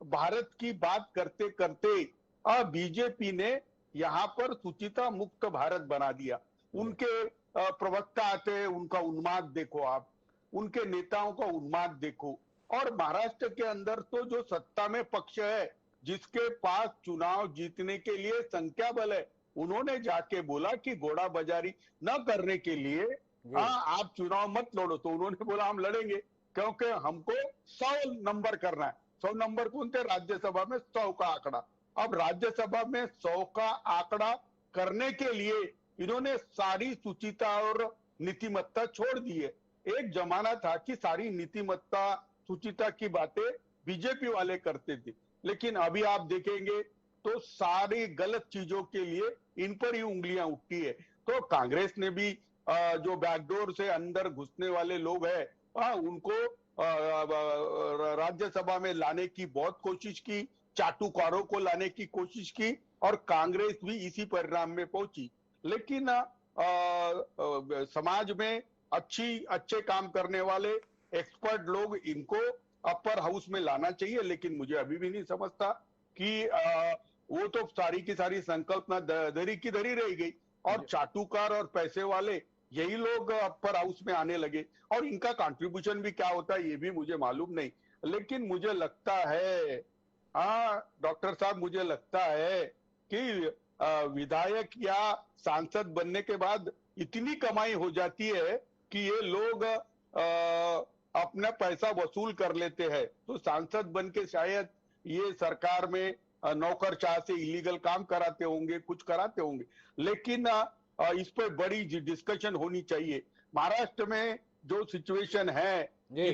भारत की बात करते करते बीजेपी ने यहाँ पर सुचिता मुक्त भारत बना दिया। उनके प्रवक्ता आते हैं, उनका उन्माद देखो आप, उनके नेताओं का उन्माद देखो। और महाराष्ट्र के अंदर तो जो सत्ता में पक्ष है, जिसके पास चुनाव जीतने के लिए संख्या बल है, उन्होंने जाके बोला कि घोड़ा बाजारी न करने के लिए आप चुनाव मत लड़ो। तो उन्होंने बोला हम लड़ेंगे, क्योंकि हमको 100 नंबर करना है। 100 नंबर कौन थे? राज्यसभा में 100 का आंकड़ा। अब राज्यसभा में 100 का आंकड़ा करने के लिए इन्होंने सारी सुचिता और नीतिमत्ता छोड़ दी है। एक जमाना था कि सारी नीतिमत्ता सुचिता की बातें बीजेपी वाले करते थे, लेकिन अभी आप देखेंगे तो सारी गलत चीजों के लिए इन पर ही उंगलियां उठती है। तो कांग्रेस ने भी जो बैकडोर से अंदर घुसने वाले लोग हैं उनको राज्यसभा में लाने की बहुत कोशिश की, चाटुकारों को लाने की कोशिश की, और कांग्रेस भी इसी परिणाम में पहुंची। लेकिन समाज में अच्छे काम करने वाले एक्सपर्ट लोग, इनको अपर हाउस में लाना चाहिए। लेकिन मुझे अभी भी नहीं समझता कि वो तो सारी की सारी संकल्पना धरी की धरी रह गई, और चाटुकार और पैसे वाले यही लोग अपर हाउस में आने लगे। और इनका कंट्रीब्यूशन भी क्या होता है ये भी मुझे मालूम नहीं। लेकिन मुझे लगता है डॉक्टर साहब, मुझे लगता है कि विधायक या सांसद बनने के बाद इतनी कमाई हो जाती है कि ये लोग अपना पैसा वसूल कर लेते हैं। तो सांसद बन के शायद ये सरकार में नौकरशाह से इलीगल काम कराते होंगे, कुछ कराते होंगे। लेकिन इस पर बड़ी डिस्कशन होनी चाहिए। महाराष्ट्र में जो सिचुएशन है कि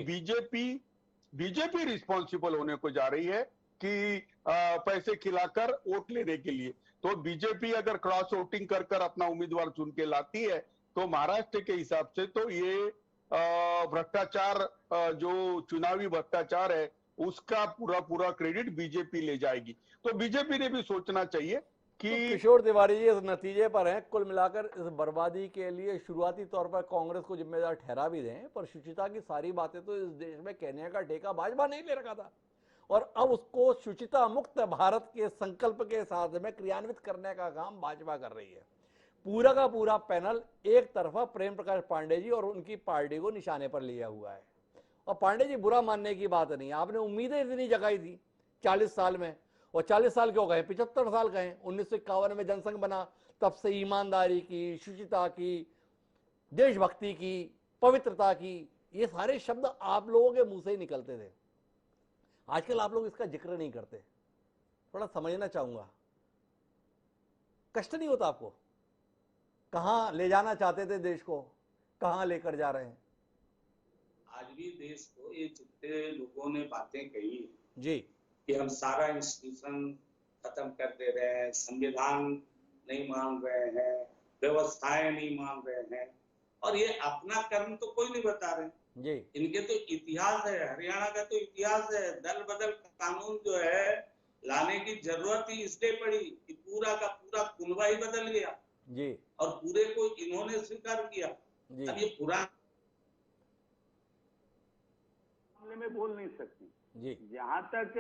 बीजेपी रिस्पॉन्सिबल होने को जा रही है कि पैसे खिलाकर वोट लेने के लिए। तो बीजेपी अगर क्रॉस वोटिंग कर कर अपना उम्मीदवार चुन के लाती है, तो महाराष्ट्र के हिसाब से तो ये भ्रष्टाचार, जो चुनावी भ्रष्टाचार है, उसका पूरा क्रेडिट बीजेपी ले जाएगी। तो बीजेपी ने भी सोचना चाहिए कि तो किशोर तिवारी जी इस नतीजे पर हैं। कुल मिलाकर इस बर्बादी के लिए शुरुआती तौर पर कांग्रेस को जिम्मेदार ठहरा भी दें, पर शुचिता की सारी बातें तो इस देश में कहने का ठेका भाजपा नहीं ले रखा था, और अब उसको शुचिता मुक्त भारत के संकल्प के साथ में क्रियान्वित करने का काम भाजपा कर रही है। पूरा का पूरा पैनल एक तरफा प्रेम प्रकाश पांडे जी और उनकी पार्टी को निशाने पर लिया हुआ है। और पांडे जी बुरा मानने की बात नहीं, आपने उम्मीदें इतनी जगाई थी 40 साल में, और 40 साल क्यों गए, 75 साल गए। 1951 में जनसंघ बना, तब से ईमानदारी की, शुचिता की, देशभक्ति की, पवित्रता की, ये सारे शब्द आप लोगों के मुंह से ही निकलते थे। आजकल आप लोग इसका जिक्र नहीं करते, थोड़ा समझना चाहूंगा। कष्ट नहीं होता आपको? कहां ले जाना चाहते थे देश को, कहां लेकर जा रहे हैं? आज भी देश को ये जितने लोगों ने बातें कही जी कि हम सारा इंस्टीट्यूशन खत्म कर दे रहे हैं, संविधान नहीं मान रहे हैं, व्यवस्थाएं नहीं मान रहे हैं, और ये अपना कर्म तो कोई नहीं बता रहे। जी इनके तो इतिहास है, हरियाणा का तो इतिहास है। दल बदल कानून जो है लाने की जरूरत ही इसलिए पड़ी कि पूरा का पूरा कुनबा ही बदल गया जी और पूरे को इन्होंने स्वीकार किया। जी अब ये पुराना मामले में बोल नहीं सकती। जी जहां तक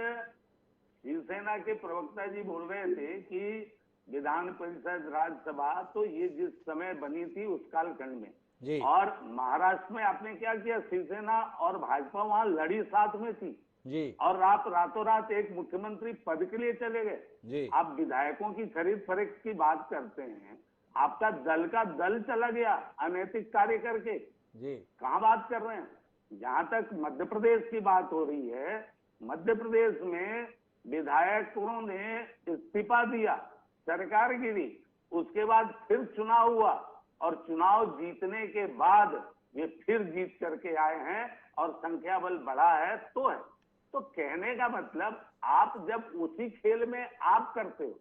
शिवसेना के प्रवक्ता जी बोल रहे थे कि विधान परिषद राज्यसभा, तो ये जिस समय बनी थी उस कालखंड में, जी और महाराष्ट्र में आपने क्या किया, शिवसेना और भाजपा वहां लड़ी साथ में थी, जी और आप रातों रात एक मुख्यमंत्री पद के लिए चले गए। जी आप विधायकों की खरीद फरोख्त की बात करते हैं, आपका दल का दल चला गया अनैतिक कार्य करके। जी कहाँ बात कर रहे हैं? जहां तक मध्य प्रदेश की बात हो रही है, मध्य प्रदेश में विधायकों ने इस्तीफा दिया, सरकार गिरी, उसके बाद फिर चुनाव हुआ, और चुनाव जीतने के बाद वे फिर जीत करके आए हैं और संख्या बल बढ़ा है तो है। तो कहने का मतलब, आप जब उसी खेल में आप करते हो,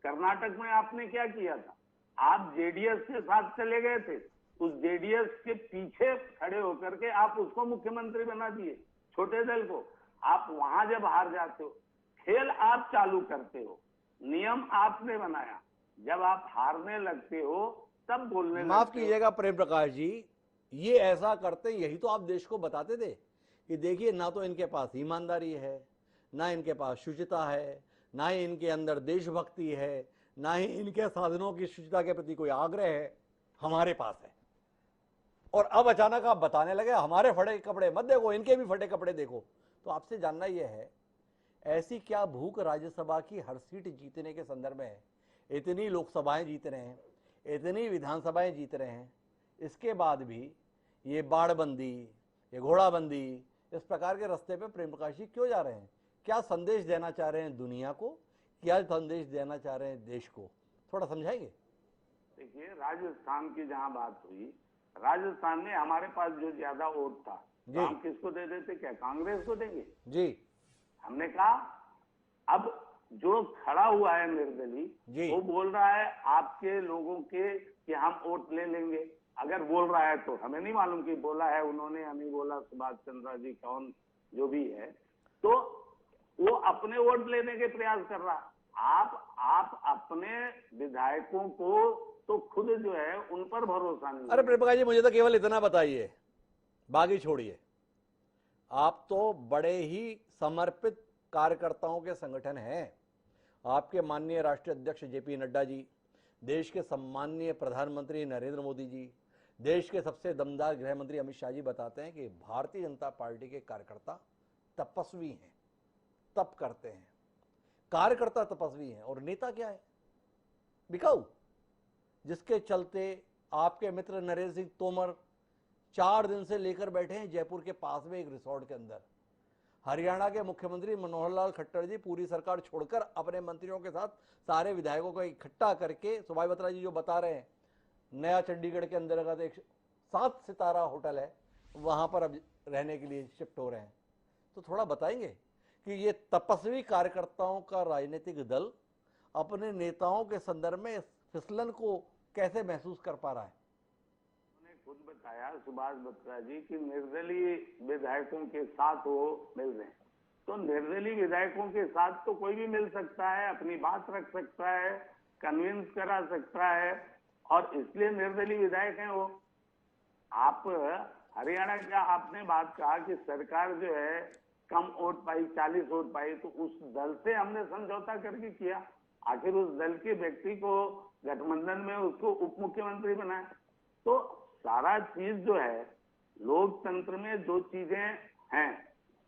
कर्नाटक में आपने क्या किया था, आप जेडीएस के साथ चले गए थे, उस जेडीएस के पीछे खड़े होकर के आप उसको मुख्यमंत्री बना दिए, छोटे दल को। आप वहां जब हार जाते हो, खेल आप चालू करते हो, नियम आपने बनाया, जब आप हारने लगते हो तब बोलने माफ लगते हो। कीजिएगा प्रेम प्रकाश जी, ये ऐसा करते, यही तो आप देश को बताते थे कि देखिए ना तो इनके पास ईमानदारी है, ना इनके पास शुचिता है, ना ही इनके अंदर देशभक्ति है, ना ही इनके साधनों की शुचिता के प्रति कोई आग्रह है, हमारे पास है। और अब अचानक आप बताने लगे हमारे फटे कपड़े मत देखो, इनके भी फटे कपड़े देखो। तो आपसे जानना यह है, ऐसी क्या भूख राज्यसभा की हर सीट जीतने के संदर्भ में है? इतनी लोकसभाएं जीत रहे हैं, इतनी विधानसभाएं जीत रहे हैं, इसके बाद भी ये बाड़बंदी, ये घोड़ाबंदी, इस प्रकार के रास्ते पे प्रेम प्रकाश जी क्यों जा रहे हैं? क्या संदेश देना चाह रहे हैं दुनिया को, क्या संदेश देना चाह रहे हैं देश को? थोड़ा समझाएंगे। देखिए, राजस्थान की जहां बात हुई, राजस्थान में हमारे पास जो ज्यादा वोट था, तो हम किसको दे देते? क्या कांग्रेस को देंगे? जी हमने कहा अब जो खड़ा हुआ है निर्दलीय, वो बोल रहा है आपके लोगों के कि हम वोट ले लेंगे। अगर बोल रहा है तो हमें नहीं मालूम कि बोला है उन्होंने या नहीं बोला, सुभाष चंद्र जी कौन जो भी है, तो वो अपने वोट लेने के प्रयास कर रहा। आप अपने विधायकों को तो खुद जो है उन पर भरोसा नहीं। अरे प्रेम प्रकाश जी, मुझे तो केवल इतना बताइए, बाकी छोड़िए। आप तो बड़े ही समर्पित कार्यकर्ताओं के संगठन हैं। आपके माननीय राष्ट्रीय अध्यक्ष जेपी नड्डा जी, देश के सम्माननीय प्रधानमंत्री नरेंद्र मोदी जी, देश के सबसे दमदार गृह मंत्री अमित शाह जी बताते हैं कि भारतीय जनता पार्टी के कार्यकर्ता तपस्वी हैं, तप करते हैं। कार्यकर्ता तपस्वी हैं और नेता क्या है? बिकाऊ, जिसके चलते आपके मित्र नरेंद्र सिंह तोमर 4 दिन से लेकर बैठे हैं जयपुर के पास में एक रिसोर्ट के अंदर। हरियाणा के मुख्यमंत्री मनोहर लाल खट्टर जी पूरी सरकार छोड़कर अपने मंत्रियों के साथ सारे विधायकों को इकट्ठा करके, सुभाष बत्रा जी जो बता रहे हैं, नया चंडीगढ़ के अंतर्गत एक 7 सितारा होटल है, वहां पर अब रहने के लिए शिफ्ट हो रहे हैं। तो थोड़ा बताएंगे कि ये तपस्वी कार्यकर्ताओं का राजनीतिक दल अपने नेताओं के संदर्भ में फिसलन को कैसे महसूस कर पा रहा है? खुद बताया सुभाष बत्रा जी कि निर्दलीय विधायकों के साथ वो मिल रहे हैं। तो निर्दलीय विधायकों के साथ तो कोई भी मिल सकता है, अपनी बात रख सकता है, कन्विंस करा सकता है, और इसलिए निर्दलीय विधायक हैं वो। आप हरियाणा का आपने बात कहा कि सरकार जो है कम वोट पाई, 40 वोट पाई, तो उस दल से हमने समझौता करके किया। आखिर उस दल के व्यक्ति को गठबंधन में उसको उप मुख्यमंत्री बनाया। तो सारा चीज जो है, लोकतंत्र में जो चीजें हैं,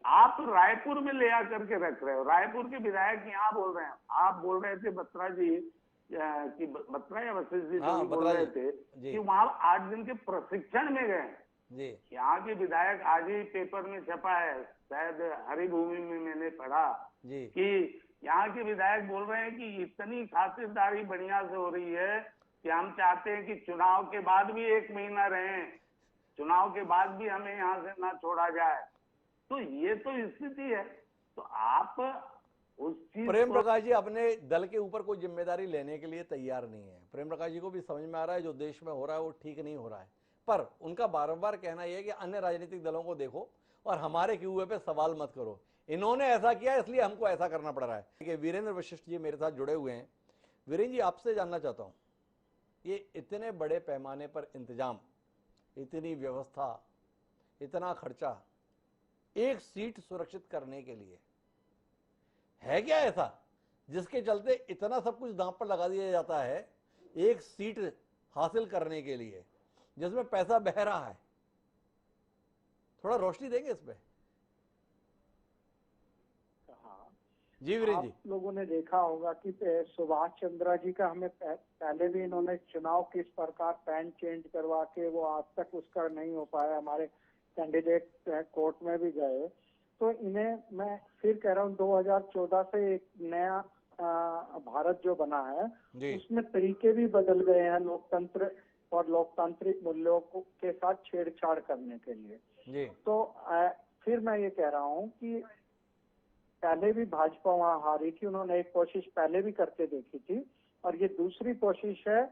आप रायपुर में ले आकर के रख रहे हो। रायपुर के विधायक यहाँ बोल रहे हैं, आप बोल रहे थे बत्रा जी कि बत्रा या वशिष्ठ जी बोल रहे थे कि वहां 8 दिन के प्रशिक्षण में गए। यहाँ के विधायक, आज ही पेपर में छपा है, शायद हरिभूमि में मैंने पढ़ा कि यहाँ के विधायक बोल रहे हैं कि इतनी खातिरदारी बढ़िया से हो रही है कि हम चाहते हैं कि चुनाव के बाद भी 1 महीना रहें, चुनाव के बाद भी हमें यहाँ से ना छोड़ा जाए। तो ये तो स्थिति है। तो आप उस चीज प्रेम को प्रकाश जी अपने दल के ऊपर कोई जिम्मेदारी लेने के लिए तैयार नहीं है। प्रेम प्रकाश जी को भी समझ में आ रहा है जो देश में हो रहा है वो ठीक नहीं हो रहा है, पर उनका बार-बार कहना यह है कि अन्य राजनीतिक दलों को देखो और हमारे क्यूए पे सवाल मत करो। इन्होंने ऐसा किया इसलिए हमको ऐसा करना पड़ रहा है। कि वीरेंद्र वशिष्ठ जी मेरे साथ जुड़े हुए हैं। वीरेंद्र जी, आपसे जानना चाहता हूं, ये इतने बड़े पैमाने पर इंतजाम, इतनी व्यवस्था, इतना खर्चा एक सीट सुरक्षित करने के लिए है क्या ऐसा जिसके चलते इतना सब कुछ दांव पर लगा दिया जाता है एक सीट हासिल करने के लिए, जिसमें पैसा बह रहा है? थोड़ा रोशनी देंगे इस पे? हाँ, जी वीरेंद्र जी। आप लोगों ने देखा होगा कि सुभाष चंद्रा जी का हमें पहले भी इन्होंने चुनाव किस प्रकार पैन चेंज करवा के वो आज तक उसका नहीं हो पाया, हमारे कैंडिडेट कोर्ट में भी गए। तो इन्हें मैं फिर कह रहा हूँ 2014 से एक नया भारत जो बना है उसमें तरीके भी बदल गए हैं लोकतंत्र और लोकतांत्रिक मूल्यों के साथ छेड़छाड़ करने के लिए जी। तो फिर मैं ये कह रहा हूँ कि पहले भी भाजपा वहां हारी थी, उन्होंने एक कोशिश पहले भी करके देखी थी और ये दूसरी कोशिश है।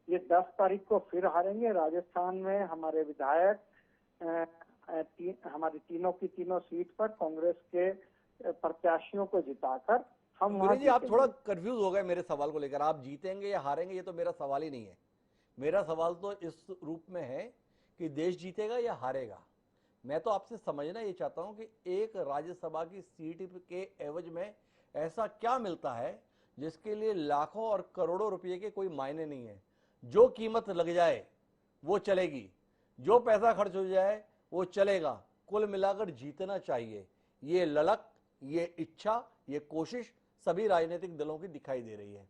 ये 10 तारीख को फिर हारेंगे। राजस्थान में हमारे विधायक हमारी तीनों की तीनों सीट पर कांग्रेस के प्रत्याशियों को जिताकर हम वहां जी, आप थोड़ा कंफ्यूज हो गए मेरे सवाल को लेकर। आप जीतेंगे या हारेंगे ये तो मेरा सवाल ही नहीं है। मेरा सवाल तो इस रूप में है कि देश जीतेगा या हारेगा। मैं तो आपसे समझना ये चाहता हूं कि एक राज्यसभा की सीट के एवज में ऐसा क्या मिलता है जिसके लिए लाखों और करोड़ों रुपए के कोई मायने नहीं है। जो कीमत लग जाए वो चलेगी, जो पैसा खर्च हो जाए वो चलेगा। कुल मिलाकर जीतना चाहिए, ये ललक, ये इच्छा, ये कोशिश सभी राजनीतिक दलों की दिखाई दे रही है।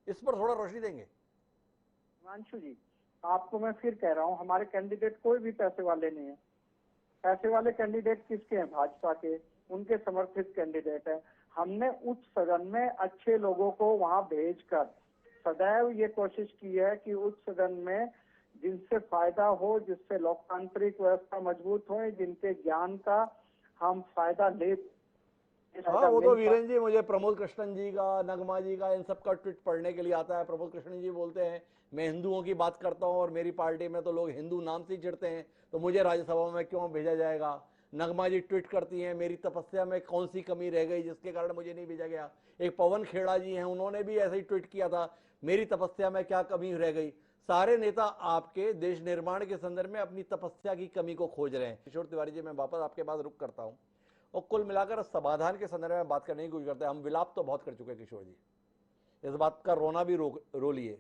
इस पर थोड़ा रोशनी देंगे? हिमांशु जी, आपको मैं फिर कह रहा हूँ, हमारे कैंडिडेट कोई भी पैसे वाले नहीं है। पैसे वाले कैंडिडेट किसके हैं? भाजपा के, उनके समर्थित कैंडिडेट है। हमने उच्च सदन में अच्छे लोगों को वहां भेजकर सदैव ये कोशिश की है कि उच्च सदन में जिनसे फायदा हो, जिससे लोकतांत्रिक व्यवस्था मजबूत हो, जिनके ज्ञान का हम फायदा ले। हाँ, वो तो वीरेंद्र जी मुझे प्रमोद कृष्णन जी का, नगमा जी का, इन सब का ट्वीट पढ़ने के लिए आता है। प्रमोद कृष्णन जी बोलते हैं मैं हिंदुओं की बात करता हूँ और मेरी पार्टी में तो लोग हिंदू नाम से चिढ़ते हैं, तो मुझे राज्यसभा में क्यों भेजा जाएगा। नगमा जी ट्वीट करती हैं मेरी तपस्या में कौन सी कमी रह गई जिसके कारण मुझे नहीं भेजा गया। एक पवन खेड़ा जी हैं, उन्होंने भी ऐसे ही ट्वीट किया था मेरी तपस्या में क्या कमी रह गई। सारे नेता आपके देश निर्माण के संदर्भ में अपनी तपस्या की कमी को खोज रहे हैं। किशोर तिवारी जी, मैं वापस आपके पास रुक करता हूँ और कुल मिलाकर समाधान के संदर्भ में बात करने की कोशिश करते हैं। हम विलाप तो बहुत कर चुके हैं किशोर जी, इस बात का रोना भी रो लिए।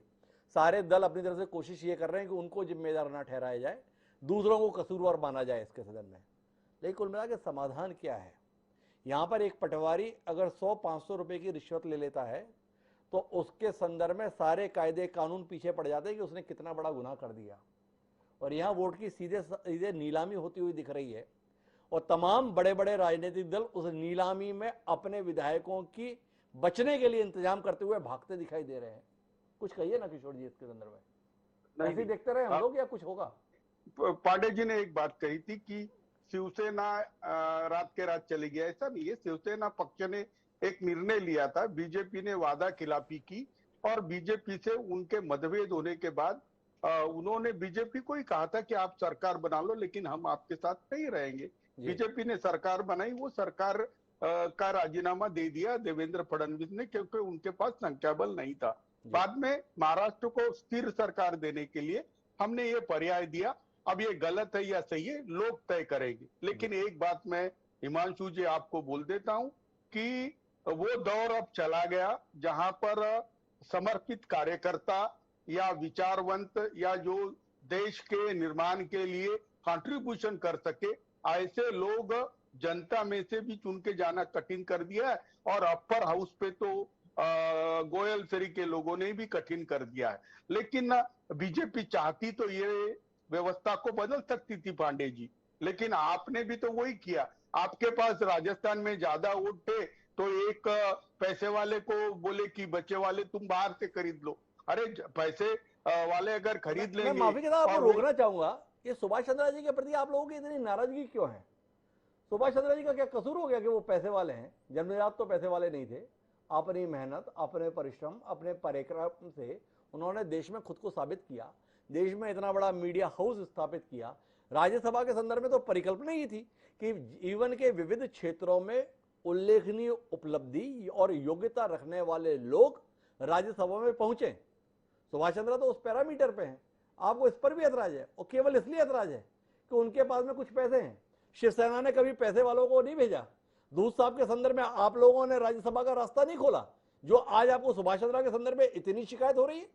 सारे दल अपनी तरफ से कोशिश ये कर रहे हैं कि उनको जिम्मेदार ना ठहराया जाए, दूसरों को कसूरवार माना जाए इसके सदन में। लेकिन कुल मिलाकर समाधान क्या है? यहाँ पर एक पटवारी अगर 100-500 रुपए की रिश्वत ले लेता है तो उसके संदर्भ में सारे कायदे कानून पीछे पड़ जाते हैं कि उसने कितना बड़ा गुनाह कर दिया। और यहाँ वोट की सीधे नीलामी होती हुई दिख रही है और तमाम बड़े बड़े राजनीतिक दल उस नीलामी में अपने विधायकों की बचने के लिए इंतजाम करते हुए भागते दिखाई दे रहे हैं। कुछ कहिए ना किशोर जी इसके संदर्भ में। ऐसे ही देखते रहे हम लोग या कुछ होगा? पांडे जी ने एक बात कही थी कि शिवसेना रात के रात चली गया। ऐसा नहीं है। शिवसेना पक्ष ने एक निर्णय लिया था, बीजेपी ने वादा खिलाफी की और बीजेपी से उनके मतभेद होने के बाद उन्होंने बीजेपी को ही कहा था कि आप सरकार बना लो लेकिन हम आपके साथ नहीं रहेंगे। बीजेपी ने सरकार बनाई, वो सरकार का राजीनामा दे दिया देवेंद्र फडणवीस ने, क्योंकि उनके पास संख्या बल नहीं था। बाद में महाराष्ट्र को स्थिर सरकार देने के लिए हमने ये पर्याय दिया। अब ये गलत है या सही है लोग तय करेंगे। लेकिन एक बात मैं हिमांशु जी आपको बोल देता हूं कि वो दौर अब चला गया जहां पर समर्पित कार्यकर्ता या विचारवंत या जो देश के निर्माण के लिए कंट्रीब्यूशन कर सके, ऐसे लोग जनता में से भी चुन के जाना कठिन कर दिया है। और अपर हाउस पे तो गोयल सरी के लोगों ने भी कठिन कर दिया है। लेकिन बीजेपी चाहती तो ये व्यवस्था को बदल सकती थी पांडे जी, लेकिन आपने भी तो वही किया। आपके पास राजस्थान में ज्यादा वोट थे तो एक पैसे वाले को बोले कि बच्चे वाले तुम बाहर से खरीद लो। अरे पैसे वाले अगर खरीद लेंगे। मैं माफी के साथ आपको रोकना चाहूंगा, ये सुभाष चंद्रा जी के प्रति आप लोगों की इतनी नाराजगी क्यों है? सुभाष चंद्रा जी का क्या कसूर हो गया कि वो पैसे वाले हैं? जन्मजात तो पैसे वाले नहीं थे। अपनी मेहनत, अपने परिश्रम, अपने पराक्रम से उन्होंने देश में खुद को साबित किया, देश में इतना बड़ा मीडिया हाउस स्थापित किया। राज्यसभा के संदर्भ में तो परिकल्पना ही थी कि जीवन के विविध क्षेत्रों में उल्लेखनीय उपलब्धि और योग्यता रखने वाले लोग राज्यसभा में पहुंचे। सुभाष चंद्र तो उस पैरामीटर पे हैं। आपको इस पर भी ऐतराज है, और केवल इसलिए ऐतराज है कि उनके पास में कुछ पैसे हैं। शिवसेना ने कभी पैसे वालों को नहीं भेजा। दूध साहब के संदर्भ में आप लोगों ने राज्यसभा का रास्ता नहीं खोला, जो आज आपको सुभाष चंद्र के संदर्भ में इतनी शिकायत हो रही है।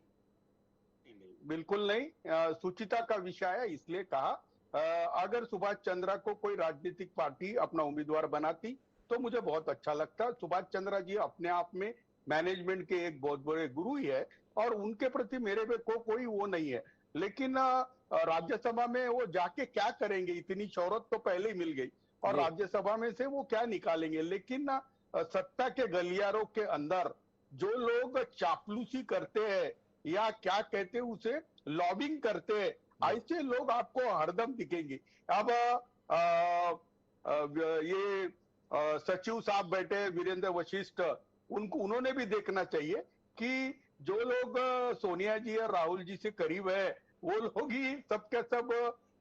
बिल्कुल नहीं, सुचिता का विषय है, इसलिए कहा अगर सुभाष चंद्र को कोई राजनीतिक पार्टी अपना उम्मीदवार बनाती तो मुझे बहुत अच्छा लगता। सुभाष चंद्र जी अपने आप में मैनेजमेंट के एक बहुत बड़े गुरु ही है, और उनके प्रति मेरे पे कोई वो नहीं है। लेकिन राज्यसभा में वो जाके क्या करेंगे, इतनी शोहरत तो पहले ही मिल गई, और राज्यसभा में से वो क्या निकालेंगे। लेकिन सत्ता के गलियारों के अंदर जो लोग चापलूसी करते हैं या क्या कहते हैं उसे लॉबिंग करते हैं, ऐसे लोग आपको हरदम दिखेंगे। अब ये सचिव साहब बैठे वीरेंद्र वशिष्ठ, उन्होंने भी देखना चाहिए कि जो लोग सोनिया जी और राहुल जी से करीब है वो लोग ही सब के सब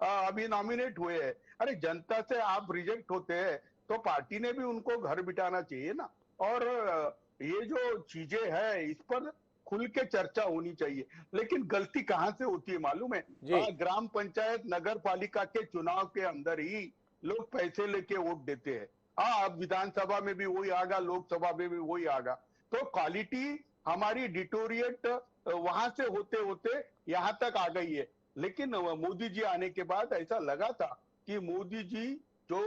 अभी नॉमिनेट हुए हैं। अरे जनता से आप रिजेक्ट होते हैं तो पार्टी ने भी उनको घर बिठाना चाहिए ना। और ये जो चीजें है इस पर खुल के चर्चा होनी चाहिए। लेकिन गलती कहां से होती है मालूम है? ग्राम पंचायत नगर पालिका के चुनाव के अंदर ही लोग पैसे लेके वोट देते हैं। अब विधानसभा में भी वही आगा, लोकसभा में भी वही आगा। तो क्वालिटी हमारी डिटोरिएट वहां से होते होते यहाँ तक आ गई है। लेकिन मोदी जी आने के बाद ऐसा लगा था कि मोदी जी जो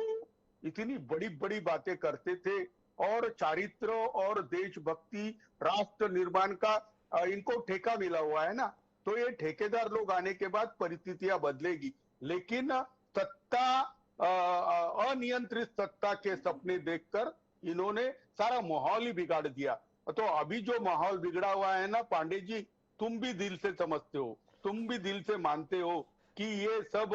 इतनी बड़ी बड़ी बातें करते थे और चारित्र और देशभक्ति राष्ट्र निर्माण का इनको ठेका मिला हुआ है ना, तो ये ठेकेदार लोग आने के बाद परिस्थितियां बदलेगी। लेकिन सत्ता, अनियंत्रित सत्ता के सपने देखकर इन्होंने सारा माहौल ही बिगाड़ दिया। तो अभी जो माहौल बिगड़ा हुआ है ना पांडे जी, तुम भी दिल से समझते हो, तुम भी दिल से मानते हो कि ये सब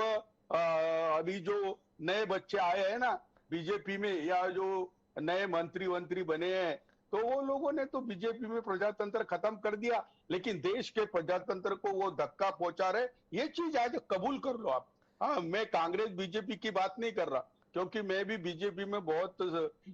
अभी जो नए बच्चे आए हैं ना बीजेपी में, या जो नए मंत्री बने हैं, तो वो लोगों ने तो बीजेपी में प्रजातंत्र खत्म कर दिया, लेकिन देश के प्रजातंत्र को वो धक्का पहुंचा रहे। ये चीज आज कबूल कर लो आप। हाँ, मैं कांग्रेस बीजेपी की बात नहीं कर रहा, क्योंकि मैं भी बीजेपी में बहुत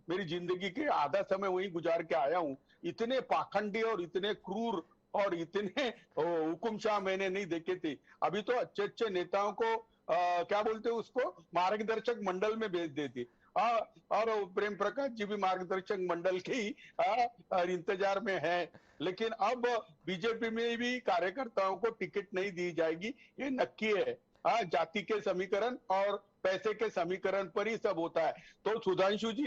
मेरी जिंदगी के आधा समय वहीं गुजार के आया हूँ। इतने पाखंडी और इतने क्रूर और इतने हुकुमशाह मैंने नहीं देखे थे। अभी तो अच्छे अच्छे नेताओं को क्या बोलते हैं उसको, मार्गदर्शक मंडल में भेज देते। और प्रेम प्रकाश जी भी मार्गदर्शक मंडल के ही इंतजार में है। लेकिन अब बीजेपी में भी कार्यकर्ताओं को टिकट नहीं दी जाएगी, ये नक्की है। जाति के समीकरण और पैसे के समीकरण पर ही सब होता है। तो सुधांशु जी,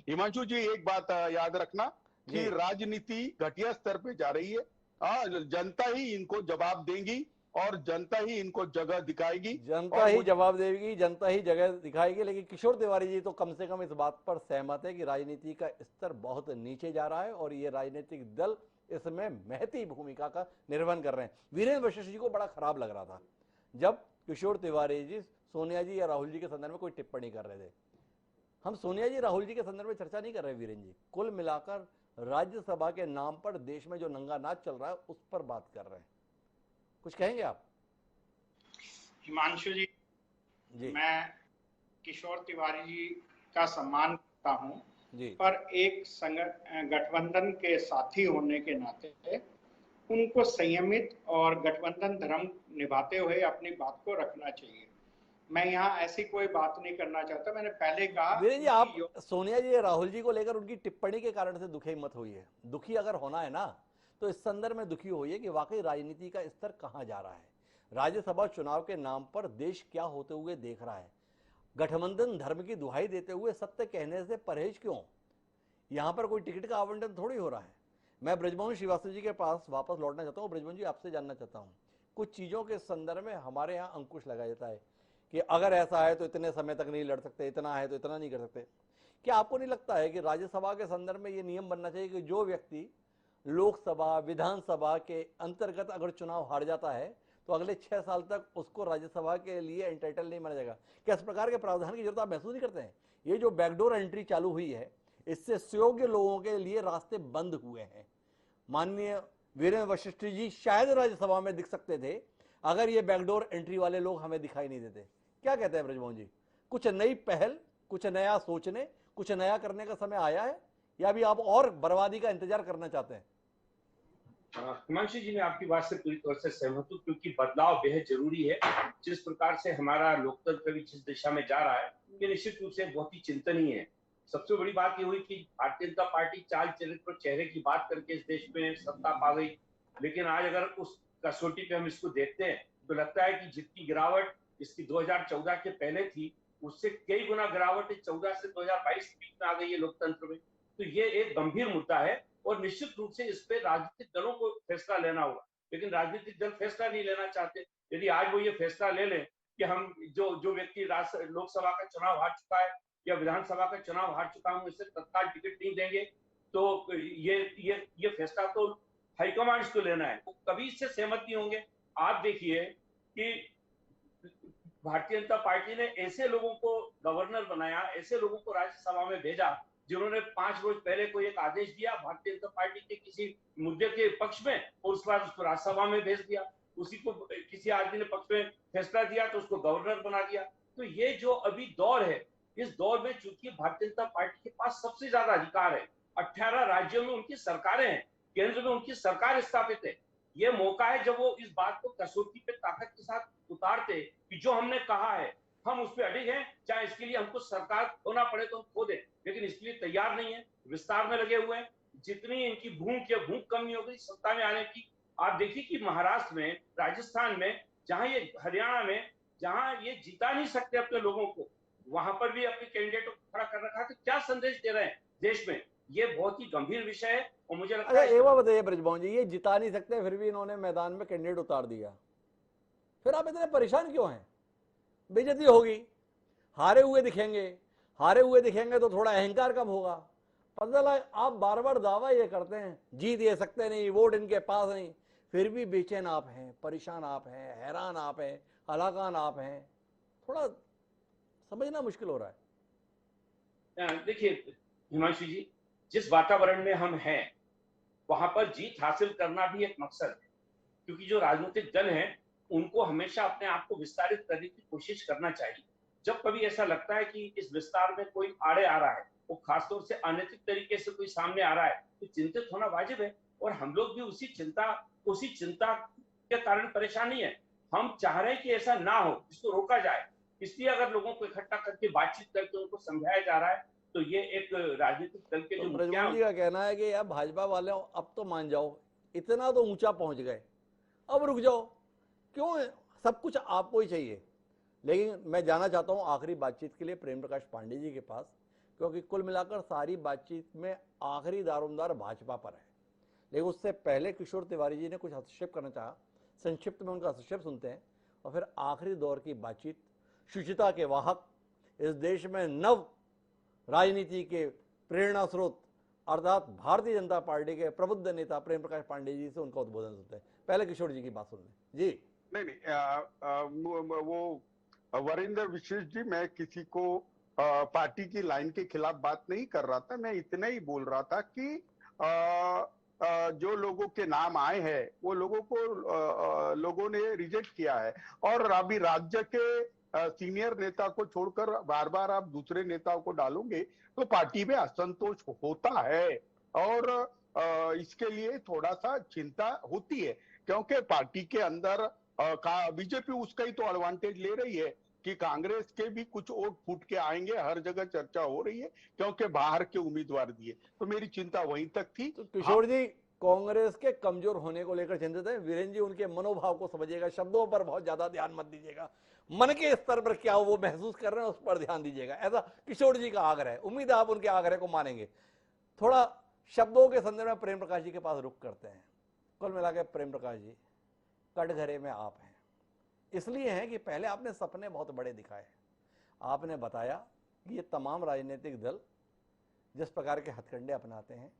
हिमांशु जी, एक बात याद रखना कि राजनीति घटिया स्तर पे जा रही है। जनता ही इनको जवाब देगी और जनता ही इनको जगह दिखाएगी। जनता ही जवाब देगी, जनता ही जगह दिखाएगी। लेकिन किशोर तिवारी जी तो कम से कम इस बात पर सहमत है कि राजनीति का स्तर बहुत नीचे जा रहा है और ये राजनीतिक दल इसमें महती भूमिका का निर्वहन कर रहे हैं। वीरेंद्र वशिष्ठ जी को बड़ा खराब लग रहा था जब किशोर तिवारी जी सोनिया जी या राहुल जी के संदर्भ में कोई टिप्पणी कर रहे थे। हम सोनिया जी राहुल जी के संदर्भ में चर्चा नहीं कर रहे वीरेंद्र जी, कुल मिलाकर राज्यसभा के नाम पर देश में जो नंगा नाच चल रहा है उस पर बात कर रहे हैं। कुछ कहेंगे आप? हिमांशु जी, मैं किशोर तिवारी जी का सम्मान करता हूं, पर एक गठबंधन के साथी होने के नाते उनको संयमित और गठबंधन धर्म निभाते हुए अपनी बात को रखना चाहिए। मैं यहाँ ऐसी कोई बात नहीं करना चाहता। मैंने पहले कहा वीरेंद्र जी, आप सोनिया जी राहुल जी को लेकर उनकी टिप्पणी के कारण से दुखी मत होइए। दुखी अगर होना है ना तो इस संदर्भ में दुखी होइए कि वाकई राजनीति का स्तर कहां जा रहा है। राज्यसभा चुनाव के नाम पर देश क्या होते हुए देख रहा है। गठबंधन धर्म की दुहाई देते हुए सत्य कहने से परहेज क्यों? यहां पर कोई टिकट का आवंटन थोड़ी हो रहा है। मैं ब्रजमोहन श्रीवास्तव जी के पास वापस लौटना चाहता हूँ। ब्रजमोहन जी, आपसे जानना चाहता हूँ, कुछ चीज़ों के संदर्भ में हमारे यहाँ अंकुश लगाया जाता है कि अगर ऐसा है तो इतने समय तक नहीं लड़ सकते, इतना है तो इतना नहीं कर सकते। क्या आपको नहीं लगता है कि राज्यसभा के संदर्भ में ये नियम बनना चाहिए कि जो व्यक्ति लोकसभा विधानसभा के अंतर्गत अगर चुनाव हार जाता है तो अगले 6 साल तक उसको राज्यसभा के लिए एंटाइटल नहीं माना जाएगा? क्या इस प्रकार के प्रावधान की जरूरत आप महसूस नहीं करते हैं? ये जो बैकडोर एंट्री चालू हुई है, इससे सुयोग्य लोगों के लिए रास्ते बंद हुए हैं। माननीय वीरेंद्र वशिष्ठ जी शायद राज्यसभा में दिख सकते थे अगर ये बैकडोर एंट्री वाले लोग हमें दिखाई नहीं देते। क्या कहते हैं ब्रजमोहन जी, कुछ नई पहल, कुछ नया सोचने, कुछ नया करने का समय आया है या अभी आप और बर्बादी का इंतजार करना चाहते हैं? हिमांशु जी, मैं आपकी बात से पूरी तौर से सहमत हूँ, क्योंकि बदलाव बेहद जरूरी है। जिस प्रकार से हमारा लोकतंत्र भी जिस दिशा में जा रहा है, ये निश्चित रूप से बहुत ही चिंतनीय है। सबसे बड़ी बात ये हुई कि भारतीय जनता पार्टी चाल चरित्र और चेहरे की बात करके इस देश में सत्ता पा गई, लेकिन आज अगर उस कसौटी पे हम इसको देखते हैं तो लगता है कि जितनी गिरावट इसकी 2014 के पहले थी, उससे कई गुना गिरावट 14 से 2022 के बीच में आ गई है लोकतंत्र में। तो ये एक गंभीर मुद्दा है और निश्चित रूप से इस पे राजनीतिक दलों को फैसला लेना होगा, लेकिन राजनीतिक दल फैसला नहीं लेना चाहते। यदि आज वो ये फैसला ले लें कि हम जो व्यक्ति लोकसभा का चुनाव हार चुका है या विधानसभा का चुनाव हार चुका है, हम इसे तत्काल टिकट नहीं देंगे, तो ये फैसला तो हाईकमांड को लेना है, वो कभी इससे सहमत नहीं होंगे। आप देखिए कि भारतीय जनता पार्टी ने ऐसे लोगों को गवर्नर बनाया, ऐसे लोगों को राज्यसभा में भेजा जिन्होंने 5 रोज पहले कोई एक आदेश दिया भारतीय जनता पार्टी के किसी मुद्दे के पक्ष में और उसके बाद उसको राज्यसभा में भेज दिया। उसी को किसी आदमी ने पक्ष में फैसला दिया तो उसको गवर्नर बना दिया। तो ये जो अभी दौर है, इस दौर में चूंकि भारतीय जनता पार्टी के पास सबसे ज्यादा अधिकार है, 18 राज्यों में उनकी सरकारें हैं, केंद्र में उनकी सरकार स्थापित है, ये मौका है जब वो इस बात को कसौटी पे ताकत के साथ उतारते कि जो हमने कहा है हम उस पर अडिग हैं, चाहे इसके लिए हमको सरकार खोना पड़े तो हम खो दें, लेकिन इसके लिए तैयार नहीं है, विस्तार में लगे हुए हैं। जितनी इनकी भूख कम नहीं हो गई सत्ता में आने की। आप देखिए कि महाराष्ट्र में, राजस्थान में, जहां ये हरियाणा में, जहां ये जिता नहीं सकते अपने लोगों को, वहां पर भी अपने कैंडिडेट को खड़ा कर रखा है। तो क्या संदेश दे रहे हैं देश में? ये बहुत ही गंभीर विषय है और मुझे लगता है। एक बात बताइए ब्रजमोहन जी, ये जिता नहीं सकते फिर भी इन्होंने मैदान में कैंडिडेट उतार दिया, फिर आप इतने परेशान क्यों हैं? बेइज्जती होगी, हारे हुए दिखेंगे तो थोड़ा अहंकार कम होगा। पता लगा आप बार बार दावा ये करते हैं जीत ये सकते नहीं, वोट इनके पास नहीं, फिर भी बेचैन आप हैं, परेशान आप हैं, हैरान आप हैं, हलाकान आप हैं। थोड़ा समझना मुश्किल हो रहा है। देखिए हिमांशु जी, जिस वातावरण में हम हैं वहां पर जीत हासिल करना भी एक मकसद है, क्योंकि जो राजनीतिक दल हैं उनको हमेशा अपने आप को विस्तारित करने की कोशिश करना चाहिए। जब कभी ऐसा लगता है कि इस विस्तार में कोई आड़े आ रहा है, वो खासतौर से अनैतिक तरीके से कोई सामने आ रहा है, तो चिंतित होना वाजिब है। और हम लोग भी उसी चिंता के कारण परेशान नहीं है। हम चाह रहे हैं कि ऐसा ना हो, इसको रोका जाए। इसलिए अगर लोगों को इकट्ठा करके बातचीत करके उनको समझाया जा रहा है, तो ये एक राजनीतिक दल के तो जो ब्रजमोहन जी का कहना है कि यार भाजपा वाले अब तो मान जाओ, इतना तो ऊंचा पहुंच गए, अब रुक जाओ, क्यों सब कुछ आपको ही चाहिए। लेकिन मैं जाना चाहता हूं आखिरी बातचीत के लिए प्रेम प्रकाश पांडे जी के पास, क्योंकि कुल मिलाकर सारी बातचीत में आखिरी दारोमदार भाजपा पर है। लेकिन उससे पहले किशोर तिवारी जी ने कुछ हस्तक्षेप करना चाहा, संक्षिप्त में उनका हस्तक्षेप सुनते हैं और फिर आखिरी दौर की बातचीत शुचिता के वाहक, इस देश में नव राजनीति के प्रेरणा स्रोत अर्थात भारतीय जनता पार्टी के प्रबुद्ध नेता प्रेम प्रकाश पांडे जी से उनका उद्बोधन सुनते हैं। पहले किशोर जी की बात सुन लें जी। नहीं, वो वरिंदर विशेष जी, मैं किसी को पार्टी की लाइन के खिलाफ बात नहीं कर रहा था। मैं इतना ही बोल रहा था कि जो लोगों के नाम आए हैं वो लोगों को लोगों ने रिजेक्ट किया है, और अभी राज्य के सीनियर नेता को छोड़कर बार बार आप दूसरे नेताओं को डालोगे तो पार्टी में असंतोष होता है, और इसके लिए थोड़ा सा चिंता होती है, क्योंकि पार्टी के अंदर बीजेपी उसका ही तो एडवांटेज ले रही है कि कांग्रेस के भी कुछ वोट फूट के आएंगे, हर जगह चर्चा हो रही है क्योंकि बाहर के उम्मीदवार दिए। तो मेरी चिंता वहीं तक थी। तो किशोर जी कांग्रेस के कमजोर होने को लेकर चिंतित है, वीरेंद्र जी उनके मनोभाव को समझिएगा, शब्दों पर बहुत ज्यादा ध्यान मत दीजिएगा, मन के स्तर पर क्या वो महसूस कर रहे हैं उस पर ध्यान दीजिएगा, ऐसा किशोर जी का आग्रह है। उम्मीद है आप उनके आग्रह को मानेंगे। थोड़ा शब्दों के संदर्भ में प्रेम प्रकाश जी के पास रुख करते हैं। कुल मिलाकर प्रेम प्रकाश जी, कटघरे में आप हैं, इसलिए हैं कि पहले आपने सपने बहुत बड़े दिखाए। आपने बताया कि ये तमाम राजनीतिक दल जिस प्रकार के हथकंडे अपनाते हैं,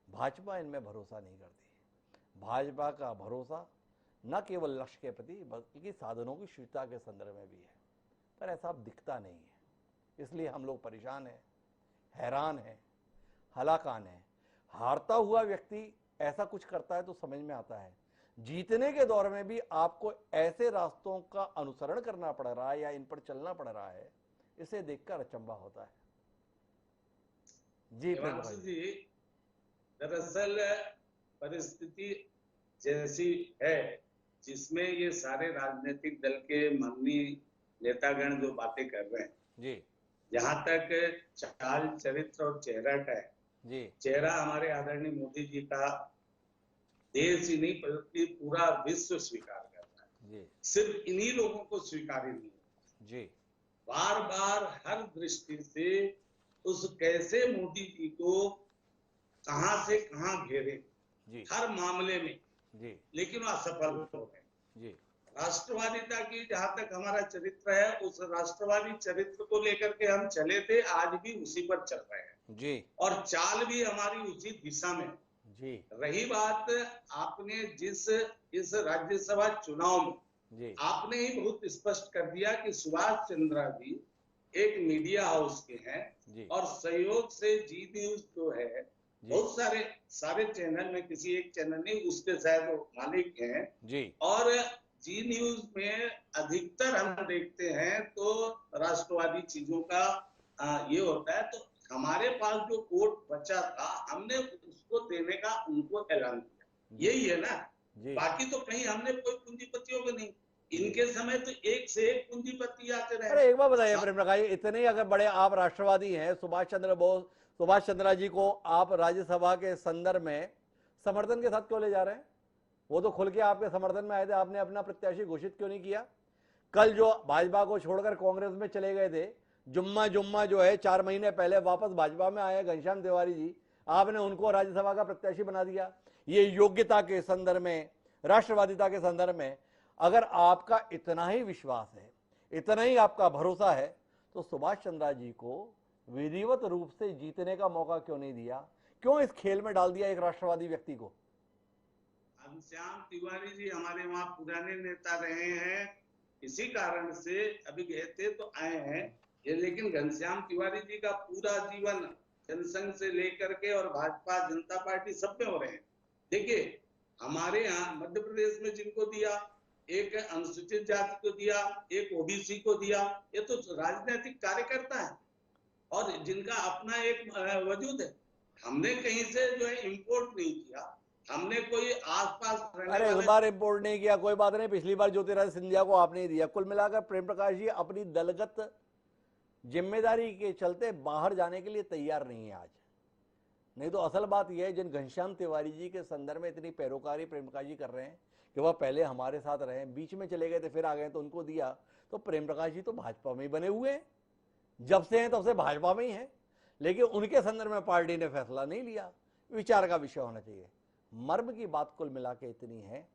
भाजपा इनमें भरोसा नहीं करती। भाजपा का भरोसा न केवल लक्ष्य के प्रति बल्कि साधनों की शुचिता के संदर्भ में भी है, पर ऐसा अब दिखता नहीं है। इसलिए हम लोग परेशान हैं, हैरान हैं, हलाकान है। हारता हुआ व्यक्ति ऐसा कुछ करता है तो समझ में आता है, जीतने के दौर में भी आपको ऐसे रास्तों का अनुसरण करना पड़ रहा है या इन पर चलना पड़ रहा है, इसे देखकर अचंभा होता है। जी प्रेम देवांशु जी, दरअसल परिस्थिति जैसी है जिसमें ये सारे राजनीतिक दल के माननीय नेतागण जो बातें कर रहे हैं, जी जहां तक चाल चरित्र और चेहरा का है, जी चेहरा हमारे आदरणीय मोदी जी का देश ही नहीं बल्कि पूरा विश्व स्वीकार करता है। जी सिर्फ इन्हीं लोगों को स्वीकार ही नहीं है। जी बार बार हर दृष्टि से उस कैसे मोदी जी को कहां से कहां घेरे, जी हर मामले में, जी लेकिन वो असफल हो गए। जी राष्ट्रवादिता की जहां तक हमारा चरित्र है, उस राष्ट्रवादी चरित्र को लेकर के हम चले थे, आज भी उसी पर चल रहे हैं जी और चाल भी हमारी उसी दिशा में है। जी रही बात आपने जिस इस राज्यसभा चुनाव में जी आपने ही बहुत स्पष्ट कर दिया कि सुभाष चंद्रा जी एक मीडिया हाउस के हैं जी और सहयोग से जी न्यूज जो है, बहुत सारे चैनल में, किसी एक चैनल नहीं, उसके शायद वो मालिक हैं जी और जी न्यूज में अधिकतर हम देखते हैं तो राष्ट्रवादी चीजों का ये होता है। तो हमारे पास जो वोट बचा था, हमने उसको देने का उनको ऐलान किया, यही है ना। जी बाकी तो कहीं हमने कोई पूंजीपतियों को नहीं, इनके समय तो एक से एक पूंजीपति आते रहे। अरे एक बार बताइए प्रेम प्रकाश जी, इतने ही अगर बड़े आप राष्ट्रवादी हैं, सुभाष चंद्रा जी को आप राज्यसभा के संदर्भ में समर्थन के साथ क्यों ले जा रहे हैं? वो तो खुल के आपके समर्थन में आए थे, आपने अपना प्रत्याशी घोषित क्यों नहीं किया? कल जो भाजपा को छोड़कर कांग्रेस में चले गए थे, जुम्मा जो है 4 महीने पहले वापस भाजपा में आए घनश्याम तिवारी जी, आपने उनको राज्यसभा का प्रत्याशी बना दिया। ये योग्यता के संदर्भ में, राष्ट्रवादिता के संदर्भ में अगर आपका इतना ही विश्वास है, इतना ही आपका भरोसा है, तो सुभाष चंद्रा जी को विधिवत रूप से जीतने का मौका क्यों नहीं दिया? क्यों इस खेल में डाल दिया एक राष्ट्रवादी व्यक्ति को? घनश्याम तिवारी जी हमारे वहां पुराने नेता रहे हैं, इसी कारण से अभी गए थे तो आए हैं ये। लेकिन घनश्याम तिवारी जी का पूरा जीवन जनसंघ से लेकर के और भाजपा जनता पार्टी सब में हो रहे हैं। देखिए, हमारे यहाँ मध्य प्रदेश में जिनको दिया, एक अनुसूचित जाति को दिया, एक ओबीसी को दिया, ये तो राजनीतिक कार्यकर्ता है और जिनका अपना एक वजूद है। हमने कहीं से जो है इंपोर्ट नहीं किया, हमने कोई आसपास अरे इस बार इम्पोर्ट नहीं किया, कोई बात नहीं, पिछली बार ज्योतिरादित्य सिंधिया को आपने ही दिया। कुल मिलाकर प्रेम प्रकाश जी अपनी दलगत जिम्मेदारी के चलते बाहर जाने के लिए तैयार नहीं है आज। नहीं तो असल बात यह है, जिन घनश्याम तिवारी जी के संदर्भ में इतनी पैरोकारी प्रेम प्रकाश जी कर रहे हैं कि वह पहले हमारे साथ रहे, बीच में चले गए थे, फिर आ गए तो उनको दिया, तो प्रेम प्रकाश जी तो भाजपा में ही बने हुए हैं, जब से हैं तब से भाजपा में ही हैं। लेकिन उनके संदर्भ में पार्टी ने फैसला नहीं लिया, विचार का विषय होना चाहिए। मर्म की बात कुल मिला के इतनी है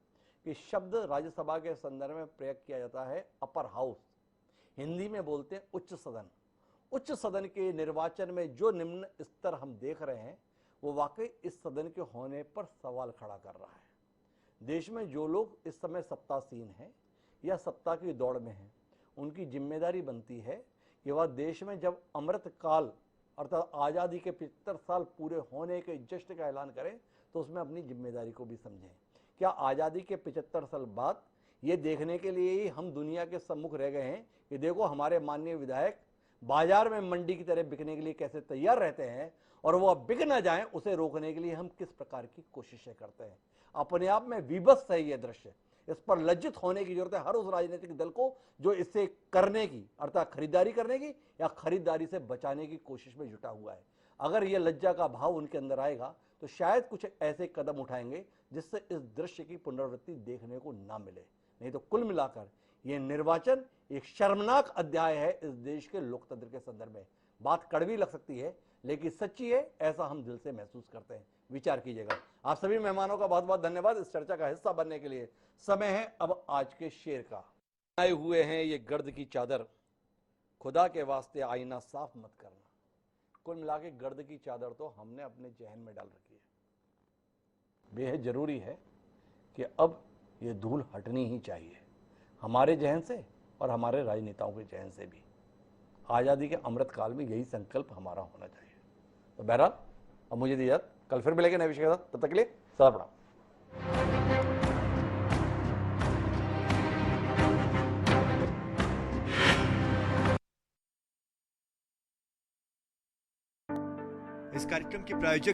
कि शब्द राज्यसभा के संदर्भ में प्रयोग किया जाता है अपर हाउस, हिंदी में बोलते हैं उच्च सदन। उच्च सदन के निर्वाचन में जो निम्न स्तर हम देख रहे हैं, वो वाकई इस सदन के होने पर सवाल खड़ा कर रहा है। देश में जो लोग इस समय सत्तासीन हैं या सत्ता की दौड़ में हैं, उनकी जिम्मेदारी बनती है कि वह देश में जब अमृत काल अर्थात आज़ादी के 75 साल पूरे होने के जश्न का ऐलान करें, तो उसमें अपनी जिम्मेदारी को भी समझें। क्या आज़ादी के 75 साल बाद ये देखने के लिए ही हम दुनिया के सम्मुख रह गए हैं कि देखो हमारे माननीय विधायक बाजार में मंडी की तरह बिकने के लिए कैसे तैयार रहते हैं, और वो बिक ना जाए उसे रोकने के लिए हम किस प्रकार की कोशिशें करते हैं? अपने आप में विभत्स है ये दृश्य। इस पर लज्जित होने की जरूरत है हर उस राजनीतिक दल को जो इससे करने की अर्थात खरीदारी करने की या खरीदारी से बचाने की कोशिश में जुटा हुआ है। अगर ये लज्जा का भाव उनके अंदर आएगा तो शायद कुछ ऐसे कदम उठाएंगे जिससे इस दृश्य की पुनरावृत्ति देखने को ना मिले। नहीं तो कुल मिलाकर ये निर्वाचन एक शर्मनाक अध्याय है इस देश के लोकतंत्र के संदर्भ में। बात कड़वी लग सकती है लेकिन सच्ची है, ऐसा हम दिल से महसूस करते हैं। विचार कीजिएगा। आप सभी मेहमानों का बहुत बहुत धन्यवाद इस चर्चा का हिस्सा बनने के लिए। समय है अब आज के शेर का। आए हुए हैं ये गर्द की चादर, खुदा के वास्ते आईना साफ मत करना। कुल मिला के गर्द की चादर तो हमने अपने जहन में डाल रखी है। बेहद जरूरी है कि अब ये धूल हटनी ही चाहिए हमारे जहन से और हमारे राजनेताओं के जहन से भी। आज़ादी के अमृत काल में यही संकल्प हमारा होना चाहिए। तो बहरहाल अब मुझे दीजिए, कल फिर मिलेंगे नए विषय के साथ, तब तक के लिए सदा प्रणाम। इस कार्यक्रम के प्रायोजक